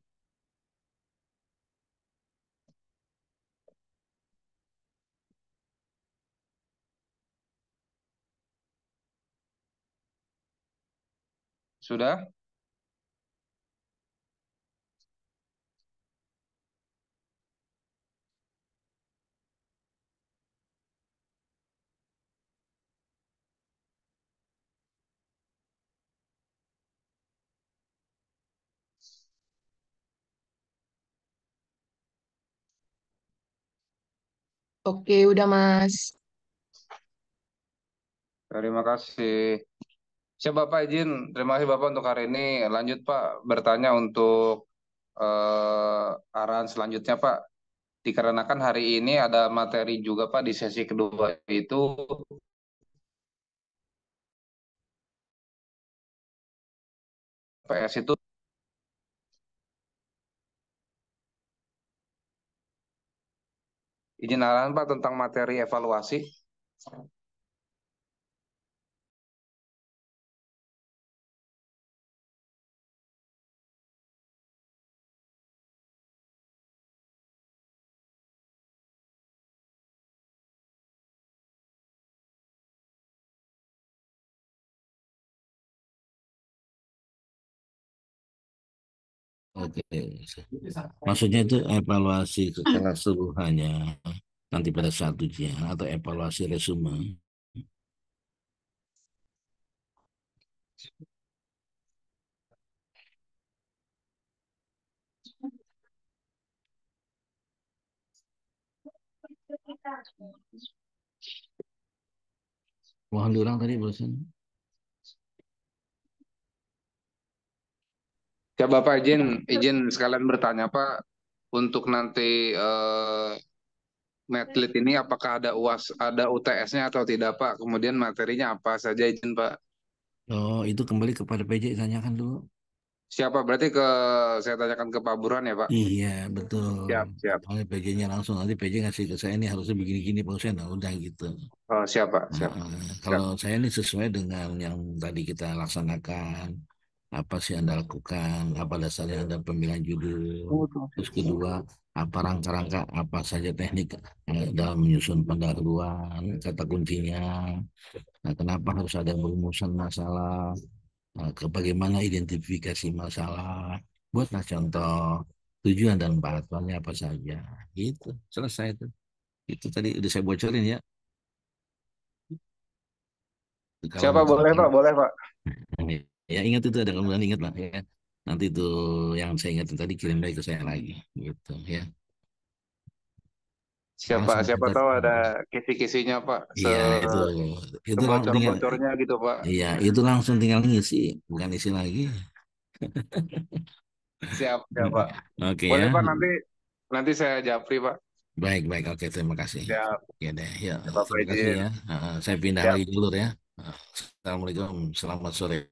Sudah? Oke, udah Mas. Terima kasih. Siap Bapak izin. Terima kasih Bapak untuk hari ini. Lanjut Pak bertanya untuk arahan selanjutnya Pak. Dikarenakan hari ini ada materi juga Pak di sesi kedua itu PS itu izin arahan Pak tentang materi evaluasi. Oke, maksudnya itu evaluasi keseluruhannya nanti pada saat ujian atau evaluasi resume. Mohon diulang tadi bosan. Ya Bapak izin sekalian bertanya Pak, untuk nanti Medlit ini apakah ada ada UTS-nya atau tidak Pak? Kemudian materinya apa saja izin Pak? Oh, itu kembali kepada PJ tanyakan dulu. Siapa? Berarti saya tanyakan ke Pak Burhan ya Pak? Iya, betul. Siap. Oleh PJ-nya langsung, nanti PJ ngasih ke saya ini harusnya begini-gini Pak Hussein, nah udah gitu. Oh, siap Pak, siap. Kalau saya ini sesuai dengan yang tadi kita laksanakan, apa sih Anda lakukan, apa dasarnya Anda pemilihan judul, terus kedua, apa rangka-rangka, apa saja teknik dalam menyusun pendahuluan, kata kuncinya, nah, kenapa harus ada perumusan masalah, bagaimana identifikasi masalah, buatlah contoh, tujuan dan manfaatnya apa saja, gitu, selesai itu. Itu tadi udah saya bocorin ya. Siapa boleh Pak, boleh Pak. Ya ingat itu ada kemudian ingat lah ya. Nanti itu yang saya ingat tadi kirim lagi ke saya lagi gitu ya. Siapa tahu ada kisi-kisinya Pak. Iya itu bocor-bocornya gitu Pak. Iya itu langsung tinggal ngisi bukan isi lagi. Siap Pak. Oke boleh ya. Pak nanti saya japri Pak. Baik oke terima kasih. Siap. Ya deh ya Bapak terima kasih ya. Saya pindah Siap. lagi dulu ya. Assalamualaikum selamat sore.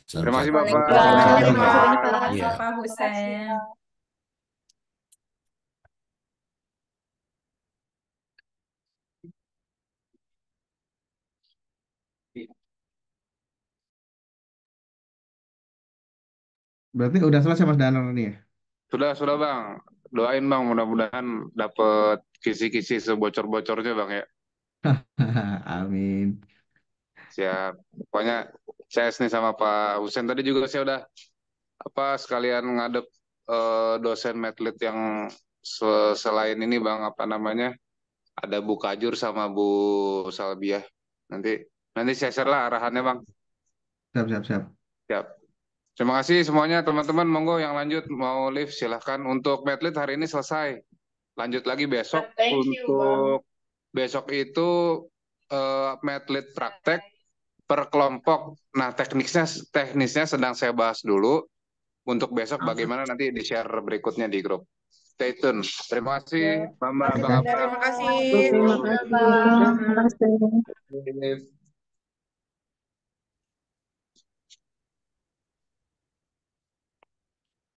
Terima kasih Bapak. Terima kasih Bapak Hussein. Berarti udah selesai Mas Danang ini ya? Sudah Bang. Doain Bang mudah-mudahan dapat kisi-kisi sebocor-bocornya Bang ya. Amin. Siap. Pokoknya saya nih sama Pak Hussein tadi juga saya udah sekalian ngadep dosen Medlit yang selain ini Bang ada Bu Kajur sama Bu Salbiah. Nanti saya share lah arahannya Bang. Siap. Terima kasih semuanya teman-teman. Monggo yang lanjut mau live silahkan. Untuk Medlit hari ini selesai. Lanjut lagi besok. Untuk besok itu Medlit praktek per kelompok. Nah teknisnya sedang saya bahas dulu. Untuk besok bagaimana nanti di-share berikutnya di grup. Stay tune. Terima kasih Mbak. Terima kasih. Terima kasih.